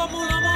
como un amor.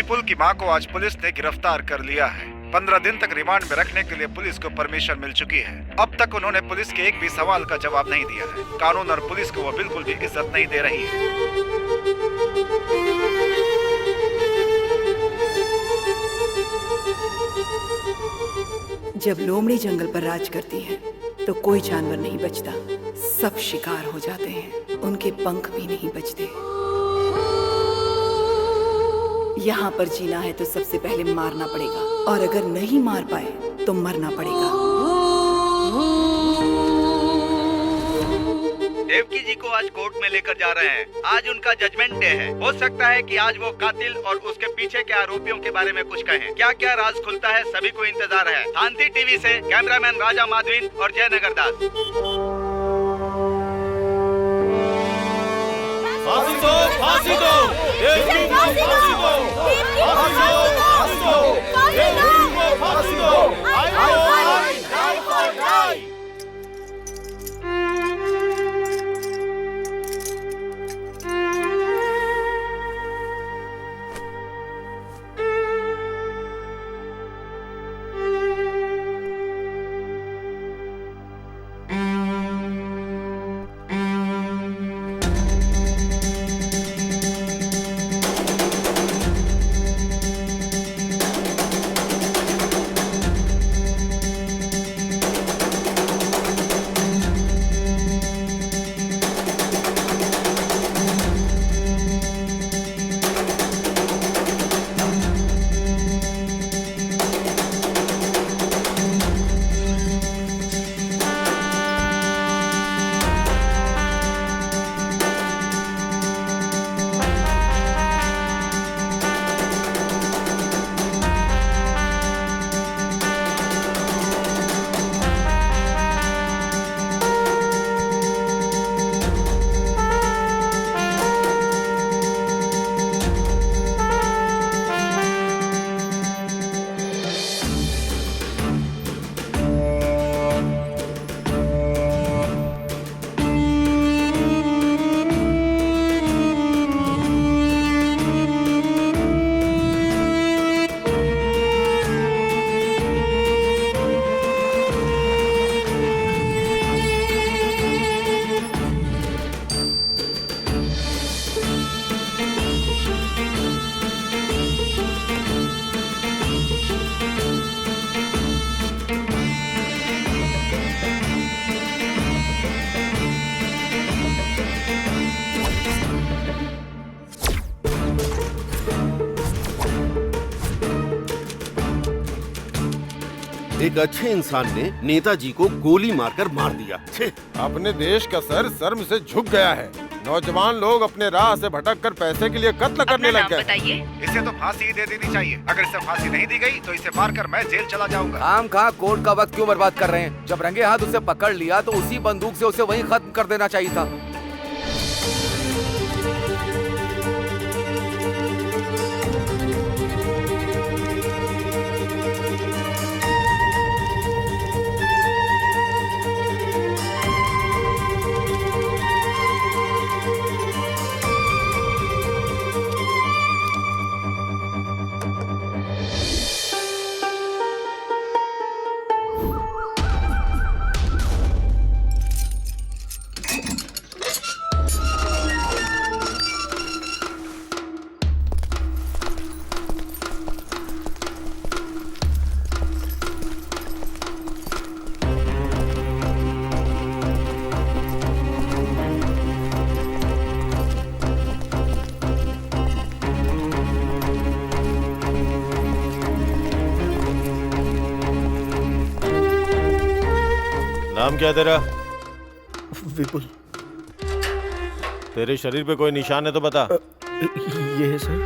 विपुल की मां को आज पुलिस ने गिरफ्तार कर लिया है। 15 दिन तक रिमांड में रखने के लिए पुलिस को परमिशन मिल चुकी है। अब तक उन्होंने पुलिस के एक भी सवाल का जवाब नहीं दिया है। कानून और पुलिस को वो बिल्कुल भी इज्जत नहीं दे रही है। जब लोमड़ी जंगल पर राज करती है तो कोई जानवर नहीं बचता, सब शिकार हो जाते हैं, उनके पंख भी नहीं बचते। यहाँ पर जीना है तो सबसे पहले मारना पड़ेगा, और अगर नहीं मार पाए तो मरना पड़ेगा। देवकी जी को आज कोर्ट में लेकर जा रहे हैं। आज उनका जजमेंट डे है। हो सकता है कि आज वो कातिल और उसके पीछे के आरोपियों के बारे में कुछ कहें। क्या क्या राज खुलता है, सभी को इंतजार है। शांति टीवी से कैमरामैन राजा माधवीन और जयनगर दास। फांसी दो, फांसी दो, देवकी को फांसी दो, फांसी दो, फांसी दो, देवकी को फांसी दो। I for die. एक अच्छे इंसान ने नेताजी को गोली मारकर मार दिया। अपने देश का सर शर्म से झुक गया है। नौजवान लोग अपने राह से भटक कर पैसे के लिए कत्ल करने लग गए। बताइए। इसे तो फांसी ही दे देनी चाहिए। अगर इसे फांसी नहीं दी गई तो इसे मारकर मैं जेल चला जाऊंगा। हम कहाँ कोर्ट का वक्त क्यों बर्बाद कर रहे हैं? जब रंगे हाथ उसे पकड़ लिया तो उसी बंदूक से उसे वहीं खत्म कर देना चाहिए था। नाम क्या तेरा? विपुल। तेरे शरीर पे कोई निशान है तो बता। ये है सर,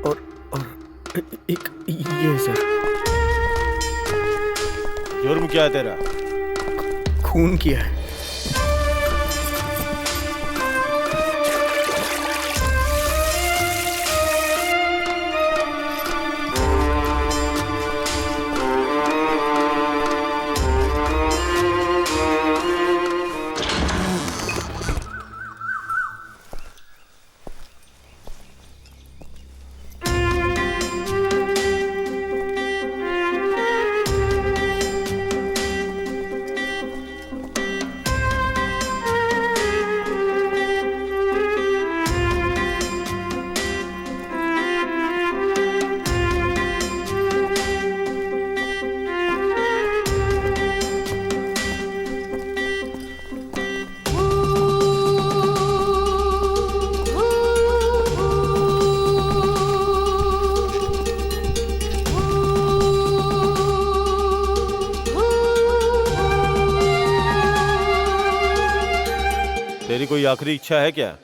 और एक ये है सर। जुर्म क्या है तेरा? खून किया है। तेरी कोई आखिरी इच्छा है क्या?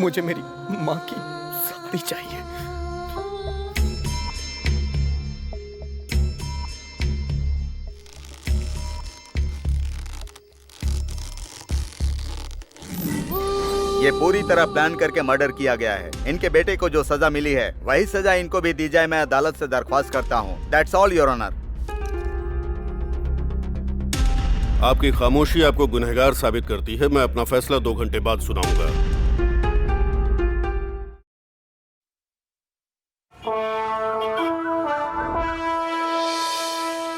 मुझे मेरी माँ की साड़ी चाहिए। ये पूरी तरह प्लान करके मर्डर किया गया है। इनके बेटे को जो सजा मिली है वही सजा इनको भी दी जाए, मैं अदालत से दरख्वास्त करता हूँ। That's all your honour. आपकी खामोशी आपको गुनहगार साबित करती है। मैं अपना फैसला 2 घंटे बाद सुनाऊंगा।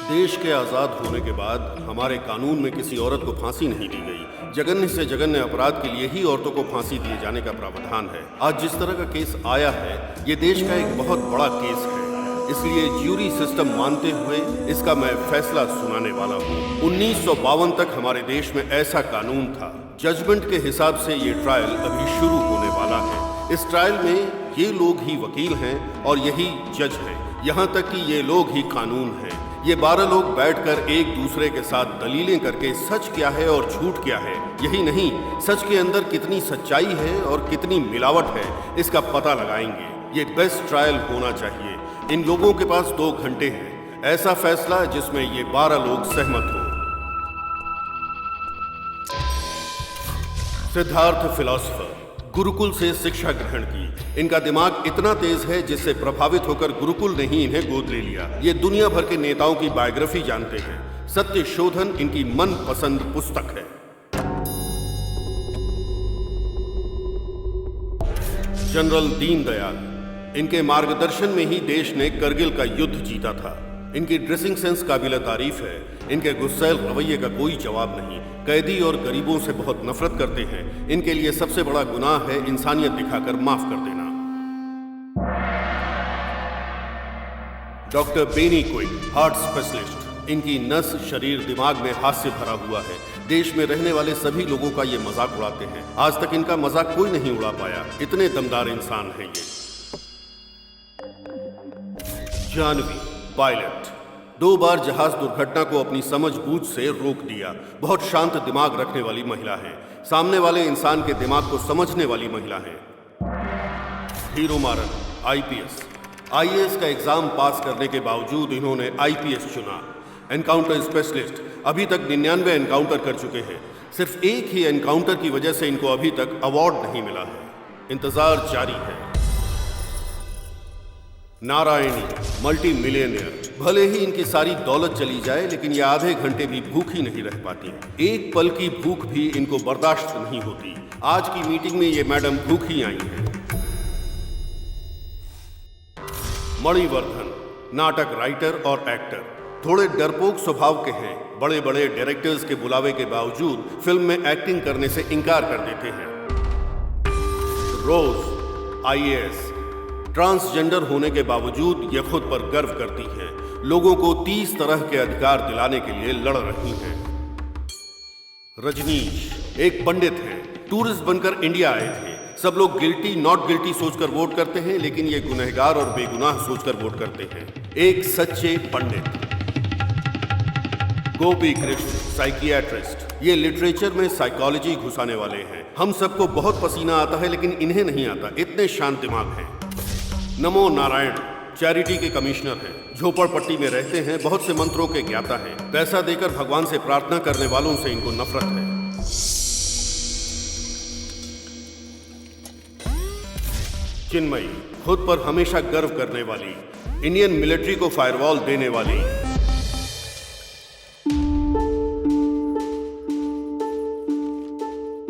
देश के आजाद होने के बाद हमारे कानून में किसी औरत को फांसी नहीं दी गई। जघन्य से जघन्य अपराध के लिए ही औरतों को फांसी दिए जाने का प्रावधान है। आज जिस तरह का केस आया है, ये देश का एक बहुत बड़ा केस है। इसलिए ज्यूरी सिस्टम मानते हुए इसका मैं फैसला सुनाने वाला हूँ। 1952 तक हमारे देश में ऐसा कानून था। जजमेंट के हिसाब से ये ट्रायल अभी शुरू होने वाला है। इस ट्रायल में ये लोग ही वकील हैं और यही जज हैं। यहाँ तक कि ये लोग ही कानून हैं। ये 12 लोग बैठकर एक दूसरे के साथ दलीलें करके सच क्या है और झूठ क्या है, यही नहीं सच के अंदर कितनी सच्चाई है और कितनी मिलावट है, इसका पता लगाएंगे। ये बेस्ट ट्रायल होना चाहिए। इन लोगों के पास 2 घंटे हैं। ऐसा फैसला जिसमें ये 12 लोग सहमत हों। सिद्धार्थ फिलॉसफर, गुरुकुल से शिक्षा ग्रहण की। इनका दिमाग इतना तेज है जिससे प्रभावित होकर गुरुकुल ने ही इन्हें गोद ले लिया। ये दुनिया भर के नेताओं की बायोग्राफी जानते हैं। सत्य शोधन इनकी मनपसंद पुस्तक है। जनरल दीनदयाल, इनके मार्गदर्शन में ही देश ने करगिल का युद्ध जीता था। इनकी ड्रेसिंग सेंस काबिल तारीफ है। इनके गुस्सैल रवैये का कोई जवाब नहीं। कैदी और गरीबों से बहुत नफरत करते हैं। इनके लिए सबसे बड़ा गुनाह है इंसानियत दिखाकर माफ कर देना। Doctor Benny Quick, heart specialist. इनकी नस, शरीर, दिमाग में हास्य भरा हुआ है। देश में रहने वाले सभी लोगों का ये मजाक उड़ाते हैं। आज तक इनका मजाक कोई नहीं उड़ा पाया। इतने दमदार इंसान हैं ये। जानवी, पायलट, 2 बार जहाज दुर्घटना को अपनी समझबूझ से रोक दिया। बहुत शांत दिमाग रखने वाली महिला है। सामने वाले इंसान के दिमाग को समझने वाली महिला है। हीरो मारन, आईपीएस, आईएएस का एग्जाम पास करने के बावजूद इन्होंने आईपीएस चुना। एनकाउंटर स्पेशलिस्ट, अभी तक 99 एनकाउंटर कर चुके हैं। सिर्फ एक ही एनकाउंटर की वजह से इनको अभी तक अवार्ड नहीं मिला है। इंतजार जारी है। नारायणी, मल्टी मिलियनियर, भले ही इनकी सारी दौलत चली जाए लेकिन ये आधे घंटे भी भूखी नहीं रह पाती। एक पल की भूख भी इनको बर्दाश्त नहीं होती। आज की मीटिंग में ये मैडम भूखी आई हैं। मणिवर्धन, नाटक राइटर और एक्टर, थोड़े डरपोक स्वभाव के हैं। बड़े बड़े डायरेक्टर्स के बुलावे के बावजूद फिल्म में एक्टिंग करने से इनकार कर देते हैं। रोज, आईएएस, ट्रांसजेंडर होने के बावजूद ये खुद पर गर्व करती हैं। लोगों को 30 तरह के अधिकार दिलाने के लिए लड़ रही हैं। रजनीश, एक पंडित हैं। टूरिस्ट बनकर इंडिया आए थे। सब लोग गिल्टी नॉट गिल्टी सोचकर वोट करते हैं, लेकिन ये गुनहगार और बेगुनाह सोचकर वोट करते हैं। एक सच्चे पंडित। गोपी कृष्ण, साइकियाट्रिस्ट, ये लिटरेचर में साइकोलॉजी घुसाने वाले हैं। हम सबको बहुत पसीना आता है लेकिन इन्हें नहीं आता, इतने शांत दिमाग हैं। नमो नारायण, चैरिटी के कमिश्नर हैं। झोपड़पट्टी में रहते हैं। बहुत से मंत्रों के ज्ञाता हैं। पैसा देकर भगवान से प्रार्थना करने वालों से इनको नफरत है। चिन्मयी, खुद पर हमेशा गर्व करने वाली, इंडियन मिलिट्री को फायरवॉल देने वाली।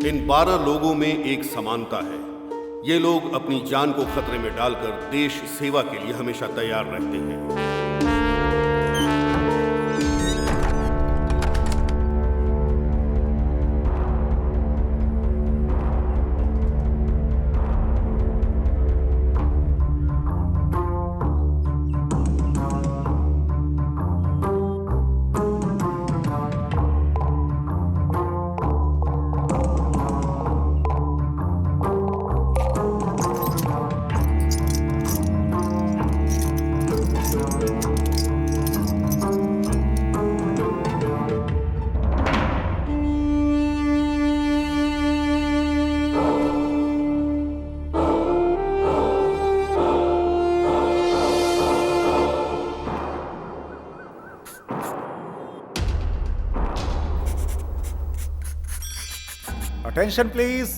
इन 12 लोगों में एक समानता है। ये लोग अपनी जान को खतरे में डालकर देश सेवा के लिए हमेशा तैयार रहते हैं। Attention please.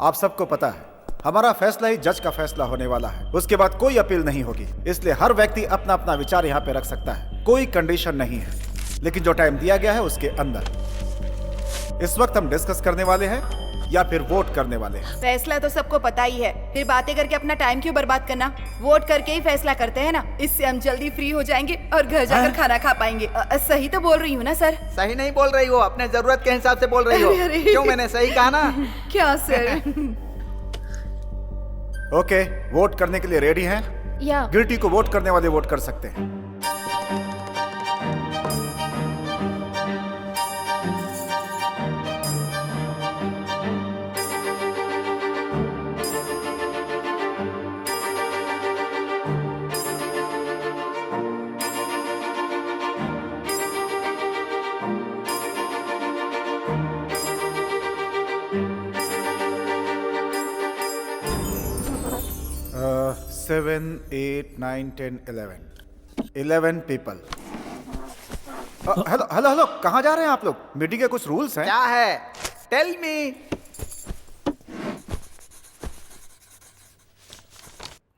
आप सबको पता है हमारा फैसला ही जज का फैसला होने वाला है, उसके बाद कोई अपील नहीं होगी, इसलिए हर व्यक्ति अपना अपना विचार यहाँ पे रख सकता है, कोई कंडीशन नहीं है, लेकिन जो टाइम दिया गया है उसके अंदर। इस वक्त हम डिस्कस करने वाले हैं या फिर वोट करने वाले हैं? फैसला तो सबको पता ही है, फिर बातें करके अपना टाइम क्यों बर्बाद करना? वोट करके ही फैसला करते हैं ना, इससे हम जल्दी फ्री हो जाएंगे और घर जाकर खाना खा पाएंगे। सही तो बोल रही हूँ ना सर? सही नहीं बोल रही हो, अपने जरूरत के हिसाब से बोल रही हो। अरे। क्यों, मैंने सही कहा ना? क्या सर? ओके, वोट करने के लिए रेडी हैं? या गिल्टी को वोट करने वाले वोट कर सकते हैं। Seven, 8, 9, 10, 11 people. Hello hello hello, कहाँ जा रहे हैं आप लोग? मीटिंग के कुछ रूल्स हैं। क्या है? Tell me.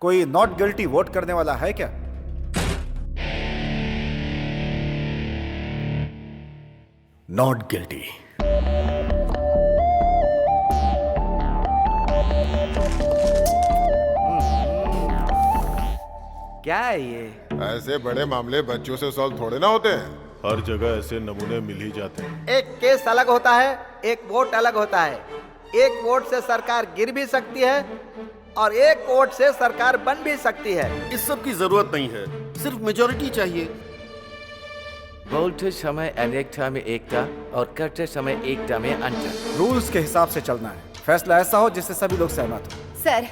कोई नॉट गिल्टी वोट करने वाला है क्या? Not guilty. क्या है ये? ऐसे बड़े मामले बच्चों से सॉल्व थोड़े ना होते हैं। हर जगह ऐसे नमूने मिल ही जाते हैं। एक केस अलग होता है, एक वोट अलग होता है। एक वोट से सरकार गिर भी सकती है और एक वोट से सरकार बन भी सकती है। इस सब की जरूरत नहीं है, सिर्फ मेजोरिटी चाहिए। बोलते समय अनेकता में एकता और करते समय एकता में अंतर। रूल्स के हिसाब से चलना है, फैसला ऐसा हो जिससे सभी लोग सहमत हो। सर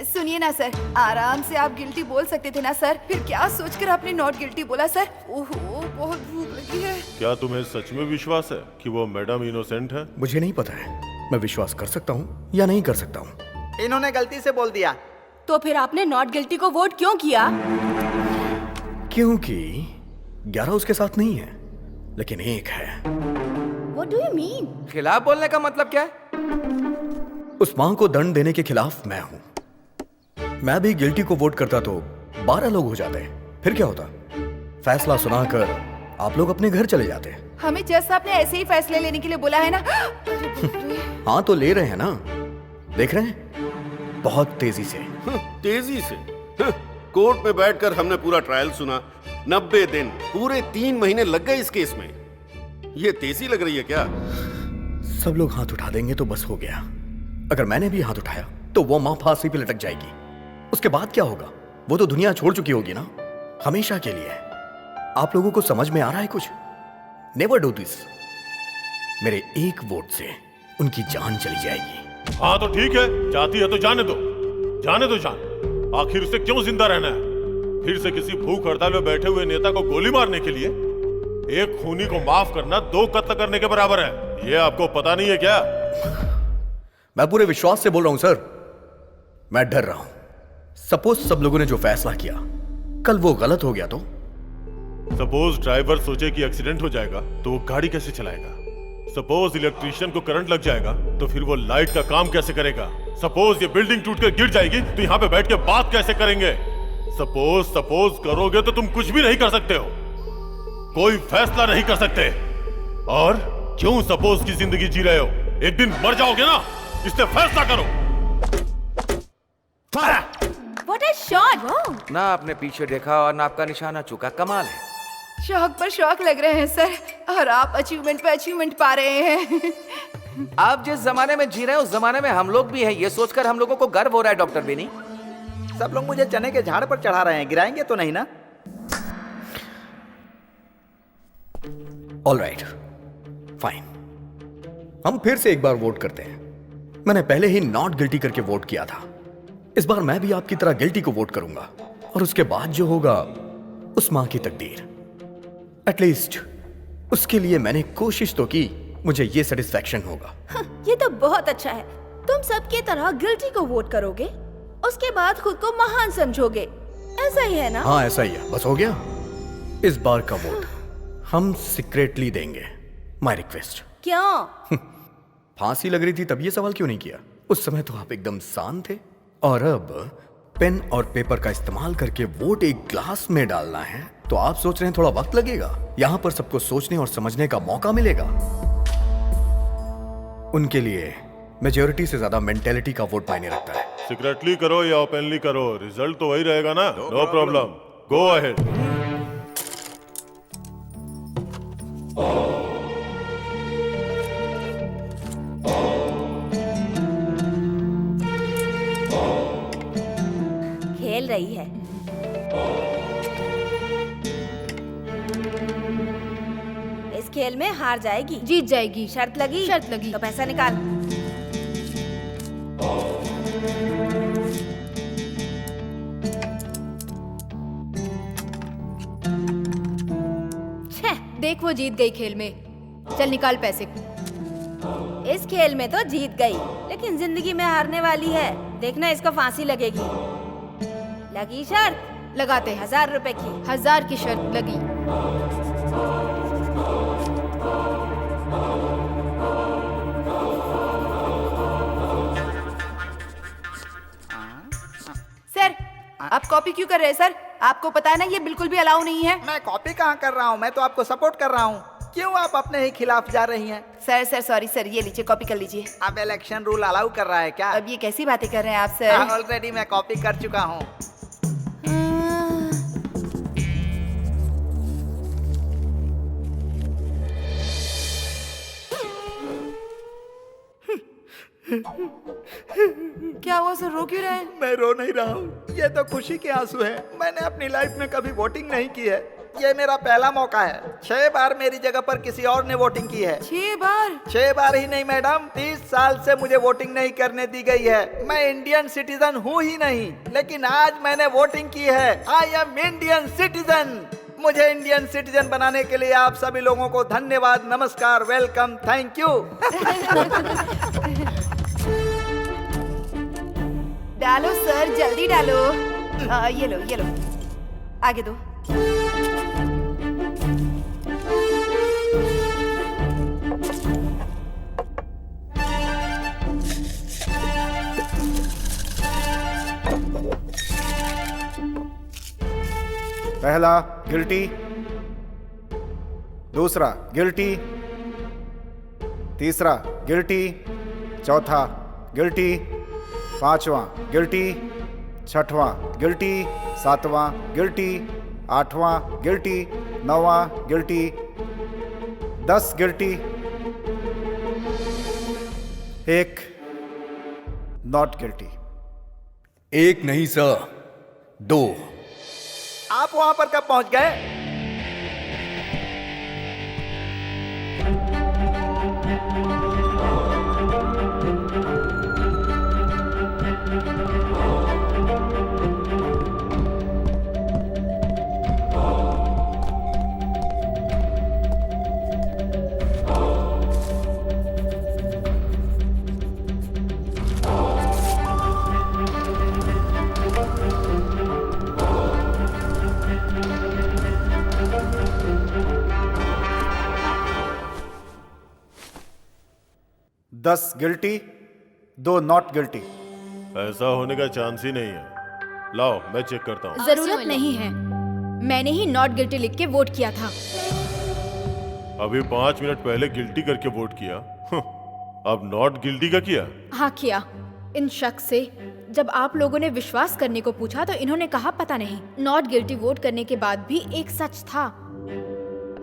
सुनिए ना सर, आराम से आप गिल्टी बोल सकते थे ना सर, फिर क्या सोचकर आपने नॉट गिल्टी बोला सर? ओहो, बहुत भूख लगी है। क्या तुम्हें सच में विश्वास है कि वो मैडम इनोसेंट है? मुझे नहीं पता है, मैं विश्वास कर सकता हूँ या नहीं कर सकता हूँ। इन्होंने गलती से बोल दिया। तो फिर आपने नॉट गिल्टी को वोट क्यों किया? क्योंकि 11 उसके साथ नहीं है, लेकिन एक है। What do you mean? खिलाफ बोलने का मतलब क्या है? उस मां को दंड देने के खिलाफ मैं हूं। मैं भी गिल्टी को वोट करता तो 12 लोग हो जाते, फिर क्या होता? फैसला सुनाकर आप लोग अपने घर चले जाते। हमें जज साहब ने ऐसे ही फैसले लेने के लिए बोला है ना। हाँ तो ले रहे हैं ना, देख रहे हैं, बहुत तेजी से। तेजी से? कोर्ट में बैठकर हमने पूरा ट्रायल सुना, 90 दिन, पूरे 3 महीने लग गए इस केस में। ये तेजी लग रही है क्या? सब लोग हाथ उठा देंगे तो बस हो गया। अगर मैंने भी हाथ उठाया तो वो मां फांसी पे लटक जाएगी। उसके बाद क्या होगा? वो तो दुनिया छोड़ चुकी होगी ना, हमेशा के लिए। आप लोगों को समझ में आ रहा है कुछ? Never do this. मेरे एक वोट से उनकी जान चली जाएगी। हाँ तो ठीक है, जाती है तो जाने दो, जाने दो जान। आखिर उसे क्यों जिंदा रहना है? फिर से किसी भूख हड़ताल में बैठे हुए नेता को गोली मारने के लिए? एक खूनी को माफ करना 2 कत्ल करने के बराबर है। ये आपको पता नहीं है क्या? मैं पूरे विश्वास से बोल रहा हूं सर, मैं डर रहा हूं। सपोज सब लोगों ने जो फैसला किया कल वो गलत हो गया तो? सपोज ड्राइवर सोचे कि एक्सीडेंट हो जाएगा तो वो गाड़ी कैसे चलाएगा? सपोज इलेक्ट्रीशियन को करंट लग जाएगा तो फिर वो लाइट का काम कैसे करेगा? सपोज ये बिल्डिंग टूटकर गिर जाएगी तो यहाँ पे बैठ के बात कैसे करेंगे? सपोज करोगे तो तुम कुछ भी नहीं कर सकते हो, कोई फैसला नहीं कर सकते। और क्यों सपोज की जिंदगी जी रहे हो? एक दिन मर जाओगे ना, इससे फैसला करो। What a shot! ना आपने पीछे देखा और ना आपका निशाना चुका, कमाल है। शौक पर शौक लग रहे हैं सर, और आप अचीवमेंट पे अचीवमेंट पा रहे हैं। आप जिस जमाने में जी रहे हैं उस जमाने में हम लोग भी हैं, ये सोचकर हम लोगों को गर्व हो रहा है डॉक्टर बेनी। सब लोग मुझे चने के झाड़ पर चढ़ा रहे हैं, गिराएंगे तो नहीं ना? ऑल राइट, फाइन, हम फिर से एक बार वोट करते हैं। मैंने पहले ही नॉट गिल्टी करके वोट किया था, इस बार मैं भी आपकी तरह गिल्टी को वोट करूंगा, और उसके बाद जो होगा उस मां की तकदीर। एटलीस्ट उसके लिए मैंने कोशिश तो की, मुझे ये सेटिस्फैक्शन होगा। ये तो बहुत अच्छा है। तुम सबकी तरह गिल्टी को वोट करोगे, उसके बाद खुद को महान समझोगे, ऐसा ही है ना? हाँ ऐसा ही है, बस हो गया। इस बार का वोट हम सीक्रेटली देंगे, माय रिक्वेस्ट। क्यों? फांसी लग रही थी तब ये सवाल क्यों नहीं किया? उस समय तो आप एकदम शांत थे। और अब पेन और पेपर का इस्तेमाल करके वोट एक ग्लास में डालना है तो आप सोच रहे हैं थोड़ा वक्त लगेगा। यहां पर सबको सोचने और समझने का मौका मिलेगा। उनके लिए मेजॉरिटी से ज्यादा मेंटेलिटी का वोट मायने रखता है। सीक्रेटली करो या ओपनली करो, रिजल्ट तो वही रहेगा ना। No problem, go ahead. खेल रही है। इस खेल में हार जाएगी, जीत जाएगी। शर्त लगी? शर्त लगी। तो पैसा निकाल। देख वो जीत गई खेल में। चल निकाल पैसे। इस खेल में तो जीत गई, लेकिन जिंदगी में हारने वाली है। देखना इसको फांसी लगेगी। लगी शर्त? लगाते हैं। 1000 रुपए की। 1000 की शर्त लगी। सर, आप कॉपी क्यों कर रहे हैं सर? आपको पता है ना ये बिल्कुल भी अलाउ नहीं है। मैं कॉपी कहाँ कर रहा हूँ, मैं तो आपको सपोर्ट कर रहा हूँ। क्यों आप अपने ही खिलाफ जा रही हैं? सर सॉरी सर, ये लीजिए कॉपी कर लीजिए। अब इलेक्शन रूल अलाउ कर रहा है क्या? अब ये कैसी बातें कर रहे हैं आप सर? ऑलरेडी मैं कॉपी कर चुका हूँ। क्या हुआ सर, रो क्यों रहे हैं? मैं रो नहीं रहा हूँ, ये तो खुशी के आंसू है। मैंने अपनी लाइफ में कभी वोटिंग नहीं की है, ये मेरा पहला मौका है। 6 बार मेरी जगह पर किसी और ने वोटिंग की है। 6 बार? 6 बार ही नहीं मैडम, 30 साल से मुझे वोटिंग नहीं करने दी गई है। मैं इंडियन सिटीजन हूँ ही नहीं, लेकिन आज मैंने वोटिंग की है। I am Indian citizen. मुझे इंडियन सिटीजन बनाने के लिए आप सभी लोगों को धन्यवाद, नमस्कार, वेलकम, थैंक यू। डालो सर, जल्दी डालो। ये लो आगे दो। पहला गिल्टी, दूसरा गिल्टी, तीसरा गिल्टी, चौथा गिल्टी, पांचवा गिल्टी, छठवां गिल्टी, सातवां गिल्टी, आठवां गिल्टी, नौवां गिल्टी, 10 गिल्टी, 1 नॉट गिल्टी। 1 नहीं सर, 2। आप वहां पर कब पहुंच गए? दस गिल्टी, 2 नॉट गिल्टी। ऐसा होने का चांस ही नहीं है। लाओ मैं चेक करता हूँ। जरूरत नहीं है, मैंने ही नॉट गिल्टी लिख के वोट किया था। अभी 5 मिनट पहले गिल्टी करके वोट किया, अब नॉट गिल्टी का किया? हाँ किया। इन शख्स से जब आप लोगों ने विश्वास करने को पूछा तो इन्होंने कहा पता नहीं। नॉट गिल्टी वोट करने के बाद भी एक सच था,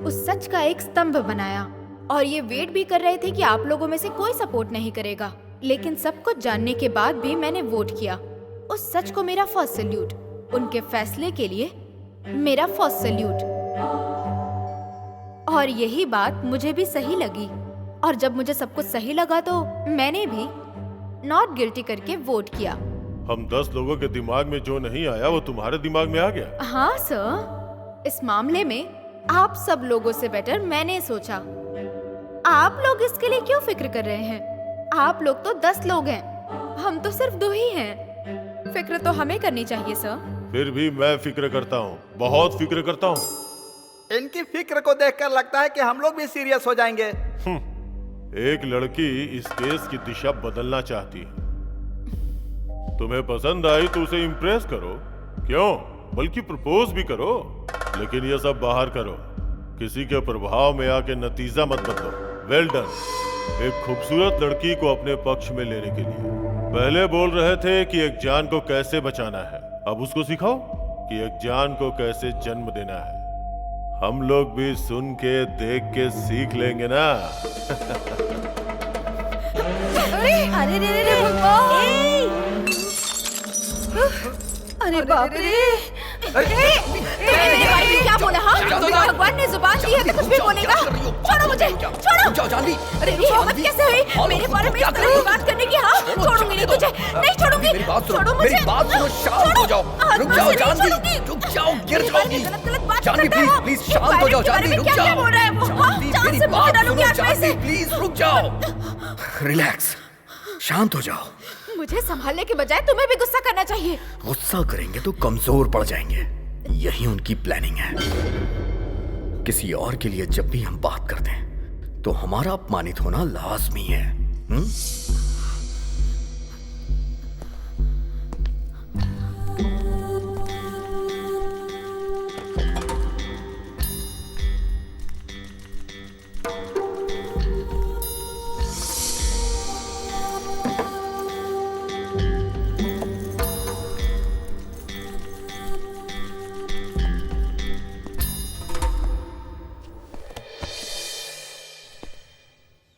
उस सच का एक स्तंभ बनाया और ये वेट भी कर रहे थे कि आप लोगों में से कोई सपोर्ट नहीं करेगा, लेकिन सब कुछ जानने के बाद भी मैंने वोट किया। उस सच को मेरा फर्स्ट सैल्यूट, उनके फैसले के लिए मेरा फर्स्ट सैल्यूट। और यही बात मुझे भी सही लगी, और जब मुझे सब कुछ सही लगा तो मैंने भी नॉट गिल्टी करके वोट किया। हम 10 लोगों के दिमाग में जो नहीं आया वो तुम्हारे दिमाग में आ गया? हाँ सर, इस मामले में आप सब लोगों से बेटर मैंने सोचा। आप लोग इसके लिए क्यों फिक्र कर रहे हैं? आप लोग तो 10 लोग हैं, हम तो सिर्फ 2 ही हैं। फिक्र तो हमें करनी चाहिए सर। फिर भी मैं फिक्र करता हूँ, बहुत फिक्र करता हूँ। इनकी फिक्र को देखकर लगता है कि हम लोग भी सीरियस हो जाएंगे। एक लड़की इस केस की दिशा बदलना चाहती है। तुम्हें पसंद आई तो उसे इम्प्रेस करो, क्यों, बल्कि प्रपोज भी करो, लेकिन ये सब बाहर करो। किसी के प्रभाव में आके नतीजा मत बदलो। Well done. एक खूबसूरत लड़की को अपने पक्ष में लेने के लिए पहले बोल रहे थे कि एक जान को कैसे बचाना है, अब उसको सिखाओ कि एक जान को कैसे जन्म देना है। हम लोग भी सुन के देख के सीख लेंगे ना। अरे रे रे भगवान! अरे बाप रे! मेरे भाई ने क्या बोला? हाँ, भगवान ने जुबान दी है तो कुछ भी बोलेगा। छोड़ो मुझे, छोड़ो। जाओ जानवी। अरे ये हिम्मत कैसे हुई मेरे बारे में इस तरह की बात करने की? हाँ, छोड़ूंगी नहीं तुझे, नहीं छोड़ूंगी। मेरी बात सुनो, छोड़ो मुझे। मेरी बात सुनो, शांत हो जाओ। रुक जाओ जानवी, रुक जाओ, गिर जाओगी। जानवी प्लीज प्लीज शांत हो जाओ। जानवी रुक जाओ। बोल रहा है वो? जानवी मेरी बात सुनो। जानवी प्लीज रुक जाओ। रिलैक्स, शांत हो जाओ। मुझे संभालने के बजाय तुम्हें भी गुस्सा करना चाहिए। गुस्सा करेंगे तो कमजोर पड़ जाएंगे, यही उनकी प्लानिंग है। किसी और के लिए जब भी हम बात करते हैं तो हमारा अपमानित होना लाजमी है।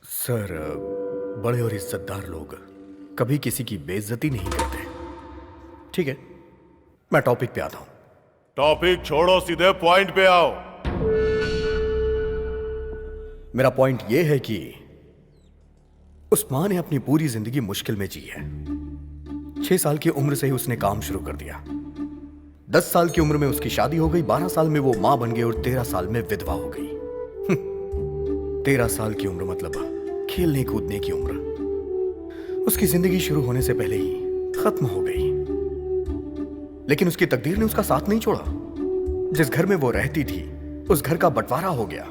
सर, बड़े और इज्जतदार लोग कभी किसी की बेइज्जती नहीं करते। ठीक है, मैं टॉपिक पे आता हूं। टॉपिक छोड़ो, सीधे पॉइंट पे आओ। मेरा पॉइंट यह है कि उस मां ने अपनी पूरी जिंदगी मुश्किल में जी है। 6 साल की उम्र से ही उसने काम शुरू कर दिया। 10 साल की उम्र में उसकी शादी हो गई, 12 साल में वो मां बन गई और 13 साल में विधवा हो गई। 13 साल की उम्र मतलब खेलने कूदने की उम्र। उसकी जिंदगी शुरू होने से पहले ही खत्म हो गई। लेकिन उसकी तकदीर ने उसका साथ नहीं छोड़ा। जिस घर में वो रहती थी उस घर का बंटवारा हो गया।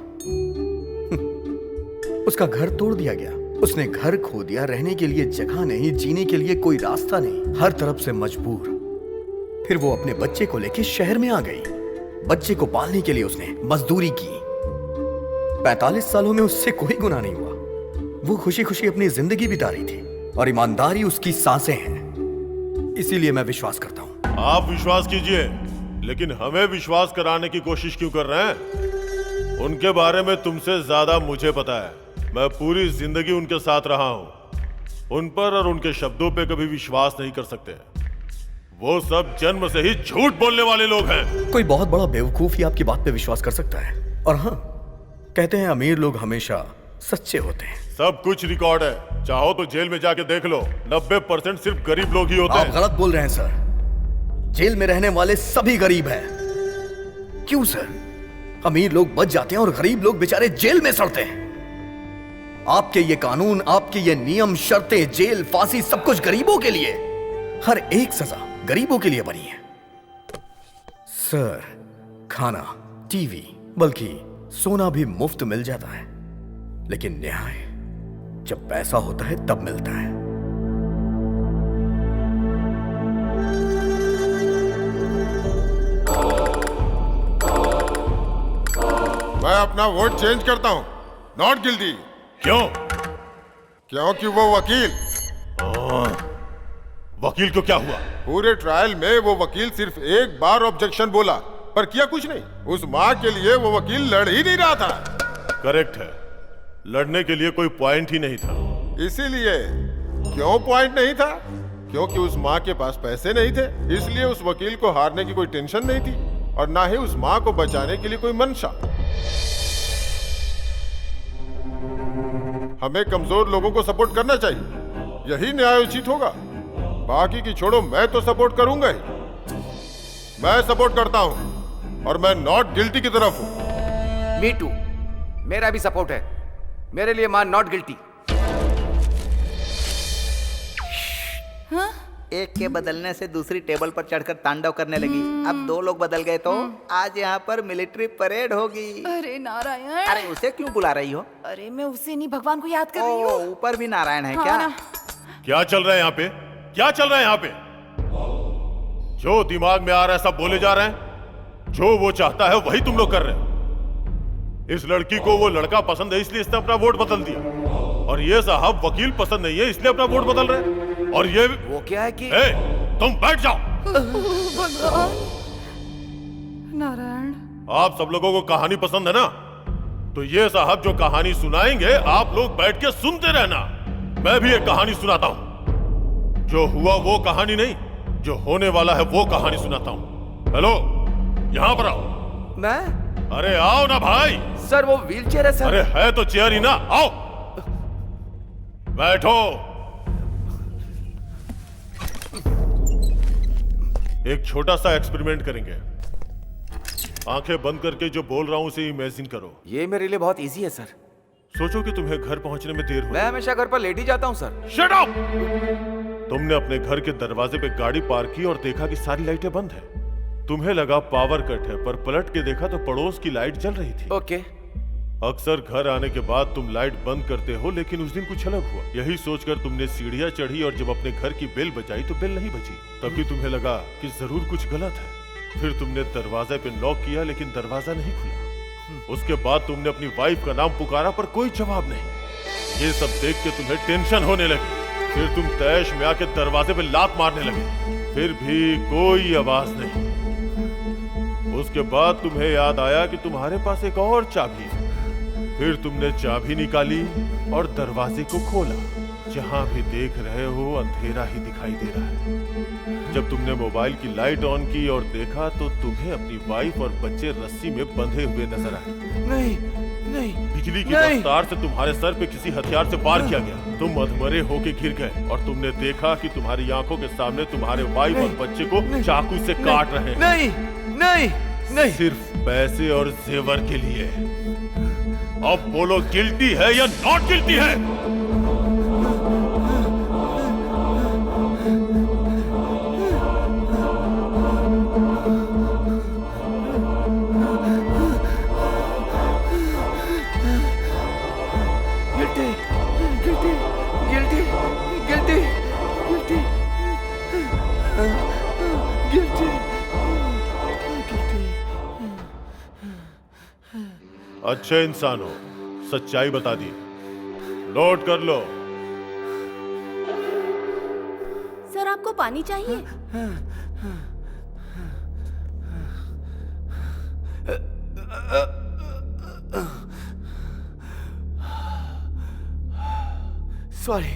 उसका घर तोड़ दिया गया। उसने घर खो दिया। रहने के लिए जगह नहीं, जीने के लिए कोई रास्ता नहीं, हर तरफ से मजबूर। फिर वो अपने बच्चे को लेकर शहर में आ गई। बच्चे को पालने के लिए उसने मजदूरी की। 45 सालों में उससे कोई गुनाह नहीं हुआ। वो खुशी खुशी अपनी जिंदगी बिता रही थी और ईमानदारी उसकी सांसें हैं। इसीलिए मैं विश्वास करता हूं। आप विश्वास कीजिए, लेकिन हमें विश्वास कराने की कोशिश क्यों कर रहे हैं? उनके बारे में तुमसे ज्यादा मुझे पता है। मैं पूरी जिंदगी उनके साथ रहा हूं। उन पर और उनके शब्दों पे कभी विश्वास नहीं कर सकते। वो सब जन्म से ही झूठ बोलने वाले लोग हैं। कोई बहुत बड़ा बेवकूफ ही आपकी बात पे विश्वास कर सकता है। और हाँ, कहते हैं अमीर लोग हमेशा सच्चे होते हैं। सब कुछ रिकॉर्ड है, चाहो तो जेल में जाके देख लो। 90% सिर्फ गरीब लोग ही होते हैं। आप गलत बोल रहे हैं सर। जेल में रहने वाले सभी गरीब हैं। क्यों सर? अमीर लोग बच जाते हैं और गरीब लोग बेचारे जेल में सड़ते हैं। आपके ये कानून, आपके ये नियम, शर्तें, जेल, फांसी, सब कुछ गरीबों के लिए। हर एक सजा गरीबों के लिए बनी है। सर, खाना, टीवी, बल्कि सोना भी मुफ्त मिल जाता है। लेकिन न्याय जब पैसा होता है तब मिलता है। मैं अपना वोट चेंज करता हूं। Not guilty. क्यों? क्योंकि वो वकील। वकील को क्या हुआ? पूरे ट्रायल में वो वकील सिर्फ एक बार ऑब्जेक्शन बोला, पर किया कुछ नहीं। उस माँ के लिए वो वकील लड़ ही नहीं रहा था। करेक्ट है, लड़ने के लिए कोई पॉइंट ही नहीं था। इसीलिए क्यों पॉइंट नहीं था? क्योंकि उस माँ के पास पैसे नहीं थे। इसलिए उस वकील को हारने की कोई टेंशन नहीं थी और ना ही उस माँ को बचाने के लिए कोई मंशा। हमें कमजोर लोगों को सपोर्ट करना चाहिए, यही न्यायोचित होगा। बाकी की छोड़ो, मैं तो सपोर्ट करूंगा ही। मैं सपोर्ट करता हूं और मैं नॉट गिल्टी की तरफ हूं। मी टू, मेरा भी सपोर्ट है। मेरे लिए मां नॉट गिल्टी। हाँ? एक के बदलने से दूसरी टेबल पर चढ़कर तांडव करने लगी। अब 2 लोग बदल गए तो आज यहाँ पर मिलिट्री परेड होगी। अरे नारायण, अरे उसे क्यों बुला रही हो? अरे मैं उसे नहीं, भगवान को याद कर रही ओ, हूँ। ऊपर भी नारायण है हाँ क्या? ना। क्या चल रहा है यहाँ पे? क्या चल रहा है यहाँ पे? जो दिमाग में आ रहा है सब बोले जा रहे हैं। जो वो चाहता है वही तुम लोग कर रहे हो। इस लड़की को वो लड़का पसंद है इसलिए इसने अपना वोट बदल दिया, और ये साहब वकील पसंद नहीं है इसलिए अपना वोट बदल रहे हैं। और ये वो क्या है कि तुम बैठ जाओ। भगवान, नारायण, आप सब लोगों को कहानी पसंद है ना, तो ये साहब जो कहानी सुनाएंगे आप लोग बैठ के सुनते रहना। मैं भी एक कहानी सुनाता हूँ। जो हुआ वो कहानी नहीं, जो होने वाला है वो कहानी सुनाता हूँ। हेलो, यहाँ पर आओ। मैं? अरे आओ ना भाई। सर वो व्हीलचेयर है सर। अरे है तो चेयर ही ना, आओ बैठो। एक छोटा सा एक्सपेरिमेंट करेंगे। आंखें बंद करके जो बोल रहा हूं उसे इमेजिन करो। ये मेरे लिए बहुत इजी है सर। सोचो कि तुम्हें घर पहुंचने में देर हो। मैं हमेशा घर पर लेट ही जाता हूं सर। Shut up! तुमने अपने घर के दरवाजे पे गाड़ी पार्क की और देखा कि सारी लाइटें बंद है। तुम्हें लगा पावर कट है, पर पलट के देखा तो पड़ोस की लाइट जल रही थी। ओके। अक्सर घर आने के बाद तुम लाइट बंद करते हो, लेकिन उस दिन कुछ अलग हुआ। यही सोचकर तुमने सीढ़ियां चढ़ी और जब अपने घर की बेल बजाई तो बेल नहीं बजी। तभी तुम्हें लगा कि जरूर कुछ गलत है। फिर तुमने दरवाजे पे नॉक किया लेकिन दरवाजा नहीं खुला। उसके बाद तुमने अपनी वाइफ का नाम पुकारा पर कोई जवाब नहीं। ये सब देख के तुम्हें टेंशन होने लगी। फिर तुम तैश में आके दरवाजे पे लात मारने लगे, फिर भी कोई आवाज नहीं। उसके बाद तुम्हें याद आया कि तुम्हारे पास एक और चाबी है। फिर तुमने चाबी निकाली और दरवाजे को खोला। जहां भी देख रहे हो अंधेरा ही दिखाई दे रहा है। जब तुमने मोबाइल की लाइट ऑन की और देखा तो तुम्हें अपनी वाइफ और बच्चे रस्सी में बंधे हुए नजर आए। नहीं, नहीं, बिजली की रफ्तार से तुम्हारे सर पे किसी हथियार से वार किया गया। तुम अधमरे होके गिर गए और तुमने देखा कि तुम्हारी आंखों के सामने तुम्हारे वाइफ और बच्चे को चाकू से काट रहे हैं। नहीं, नहीं, नहीं, सिर्फ पैसे और जेवर के लिए। अब बोलो, गिल्टी है या नॉट गिल्टी है? Guilty, guilty, guilty, guilty, guilty, guilty, guilty. अच्छे इंसान हो, सच्चाई बता दी। नोट कर लो। सर आपको पानी चाहिए? Sorry,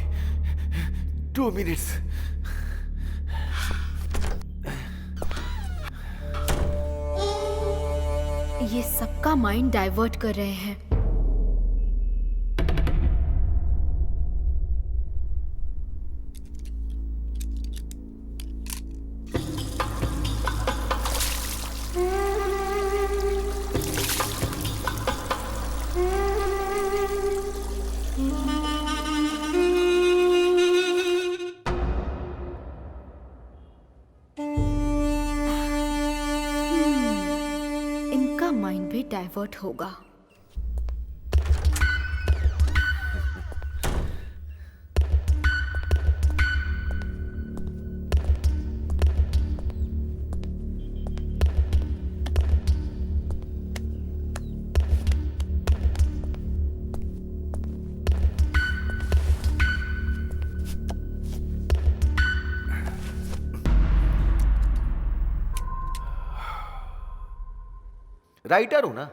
2 minutes. ये सबका माइंड डाइवर्ट कर रहे हैं। इनका माइंड भी डाइवर्ट होगा। राइटर हूं ना,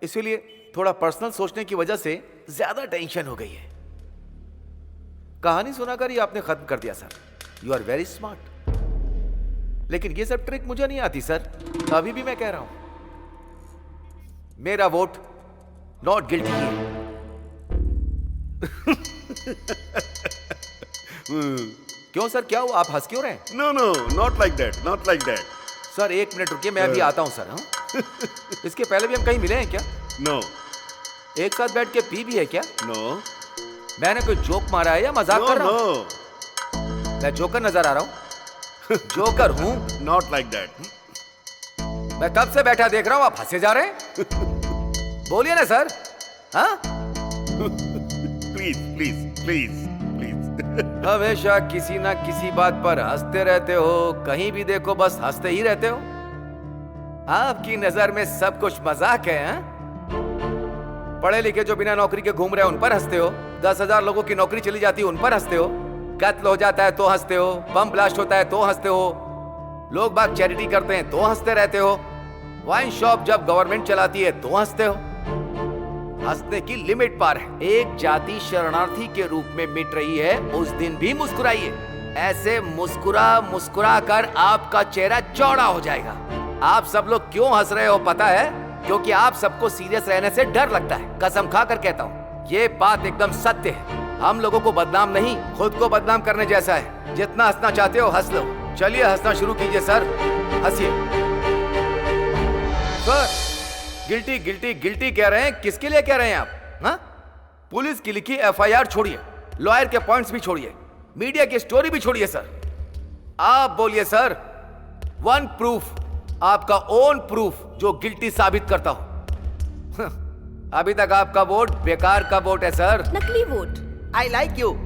इसीलिए थोड़ा पर्सनल सोचने की वजह से ज्यादा टेंशन हो गई है। कहानी सुनाकर ही आपने खत्म कर दिया sir. You are very smart. लेकिन ये सब ट्रिक मुझे नहीं आती सर। अभी भी मैं कह रहा हूं, मेरा वोट नॉट गिल्टी है। क्यों सर, क्या हुआ? आप हंस क्यों रहे हैं? No no, not like that, not like that. Sir 1 minute रुकिए, मैं अभी आता हूं सर। हाँ? इसके पहले भी हम कहीं मिले हैं क्या? नो। एक साथ बैठ के पी भी है क्या? नो। मैंने कोई जोक मारा है या मजाक कर रहा हूं? मैं जोकर नजर आ रहा हूं? जोकर हूं? Not like that. मैं कब से बैठा देख रहा हूं, आप हंसे जा रहे हैं। बोलिए ना सर। हाँ, प्लीज प्लीज प्लीज प्लीज। हमेशा किसी ना किसी बात पर हंसते रहते हो, कहीं भी देखो बस हंसते ही रहते हो। आपकी नजर में सब कुछ मजाक है, हैं? पढ़े लिखे जो बिना नौकरी के घूम रहे हैं उन पर हंसते हो, 10,000 लोगों की नौकरी चली जाती है उन पर हंसते हो, कत्ल हो जाता है तो हंसते हो, बम ब्लास्ट होता है तो हंसते हो, लोग बाग चैरिटी करते हैं तो हंसते रहते हो, वाइन शॉप जब गवर्नमेंट चलाती है तो हंसते हो। हंसने की लिमिट पार है। एक जाति शरणार्थी के रूप में मिट रही है, उस दिन भी मुस्कुराइए। ऐसे मुस्कुरा मुस्कुरा कर आपका चेहरा चौड़ा हो जाएगा। आप सब लोग क्यों हंस रहे हो पता है? क्योंकि आप सबको सीरियस रहने से डर लगता है। कसम खाकर कहता हूँ, ये बात एकदम सत्य है। हम लोगों को बदनाम नहीं, खुद को बदनाम करने जैसा है। जितना हंसना चाहते हो हंस लो। चलिए हंसना शुरू कीजिए सर, हंसिए। सर, गिल्टी गिल्टी गिल्टी कह रहे हैं, किसके लिए कह रहे हैं आप? हाँ? पुलिस की लिखी FIR छोड़िए, लॉयर के पॉइंट्स भी छोड़िए, मीडिया की स्टोरी भी छोड़िए सर। आप बोलिए सर, वन प्रूफ, आपका ओन प्रूफ जो गिल्टी साबित करता हो। अभी तक आपका वोट बेकार का वोट है सर। नकली वोट। I like you.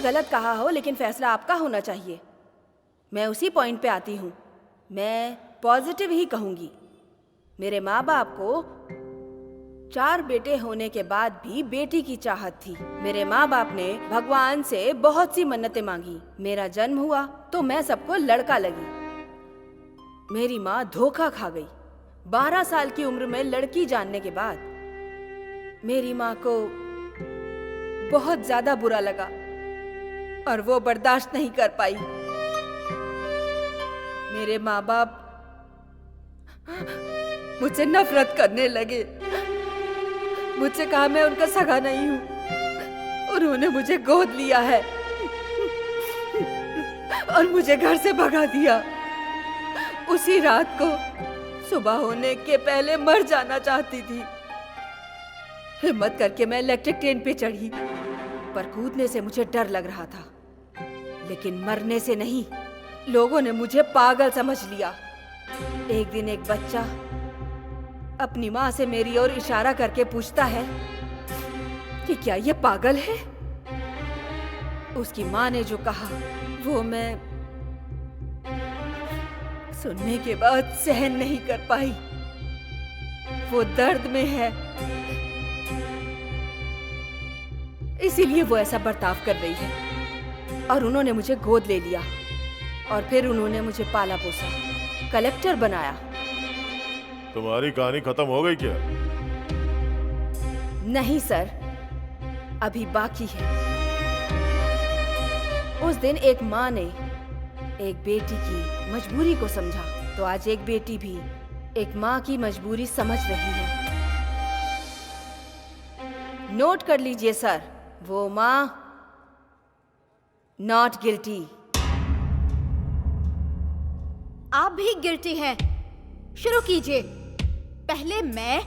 गलत कहा हो, लेकिन फैसला आपका होना चाहिए। मैं उसी पॉइंट पे आती हूँ। मैं पॉजिटिव ही कहूंगी। मेरे माँ बाप को 4 बेटे होने के बाद भी बेटी की चाहत थी। मेरे माँ बाप ने भगवान से बहुत सी मन्नतें मांगी। मेरा जन्म हुआ तो मैं सबको लड़का लगी। मेरी माँ धोखा खा गई। 12 साल की उम्र में लड़की जानने के बाद मेरी माँ को बहुत ज्यादा बुरा लगा और वो बर्दाश्त नहीं कर पाई। मेरे माँ बाप मुझसे नफरत करने लगे। मुझसे कहा मैं उनका सगा नहीं हूँ। उन्होंने मुझे गोद लिया है और मुझे घर से भगा दिया। उसी रात को सुबह होने के पहले मर जाना चाहती थी। हिम्मत करके मैं इलेक्ट्रिक ट्रेन पे चढ़ी, पर कूदने से मुझे डर लग रहा था, लेकिन मरने से नहीं। लोगों ने मुझे पागल समझ लिया। एक दिन एक बच्चा अपनी माँ से मेरी ओर इशारा करके पूछता है कि क्या ये पागल है। उसकी माँ ने जो कहा वो मैं सुनने के बाद सहन नहीं कर पाई। वो दर्द में है, इसीलिए वो ऐसा बर्ताव कर रही है। और उन्होंने मुझे गोद ले लिया और फिर उन्होंने मुझे पाला पोसा, कलेक्टर बनाया। तुम्हारी कहानी खत्म हो गई क्या? नहीं सर, अभी बाकी है। उस दिन एक माँ ने एक बेटी की मजबूरी को समझा, तो आज एक बेटी भी एक माँ की मजबूरी समझ रही है। नोट कर लीजिए सर, वो माँ नॉट गिल्टी। आप भी गिल्टी हैं। शुरू कीजिए। पहले मैं,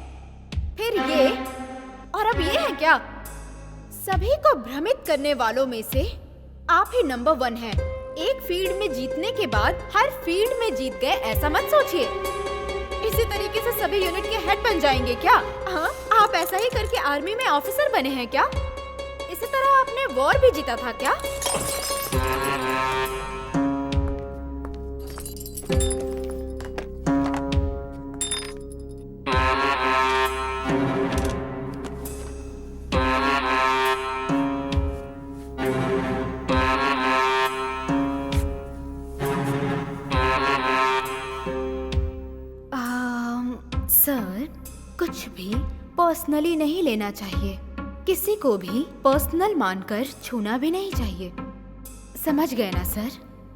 फिर ये, और अब ये है क्या? सभी को भ्रमित करने वालों में से आप ही नंबर 1 हैं। एक फील्ड में जीतने के बाद हर फील्ड में जीत गए, ऐसा मत सोचिए। इसी तरीके से सभी यूनिट के हेड बन जाएंगे क्या? हाँ, आप ऐसा ही करके आर्मी में ऑफिसर बने हैं क्या? इसी तरह आपने वॉर भी जीता था क्या? सर, कुछ भी पर्सनली नहीं लेना चाहिए। किसी को भी पर्सनल मानकर छूना भी नहीं चाहिए। समझ गए ना सर?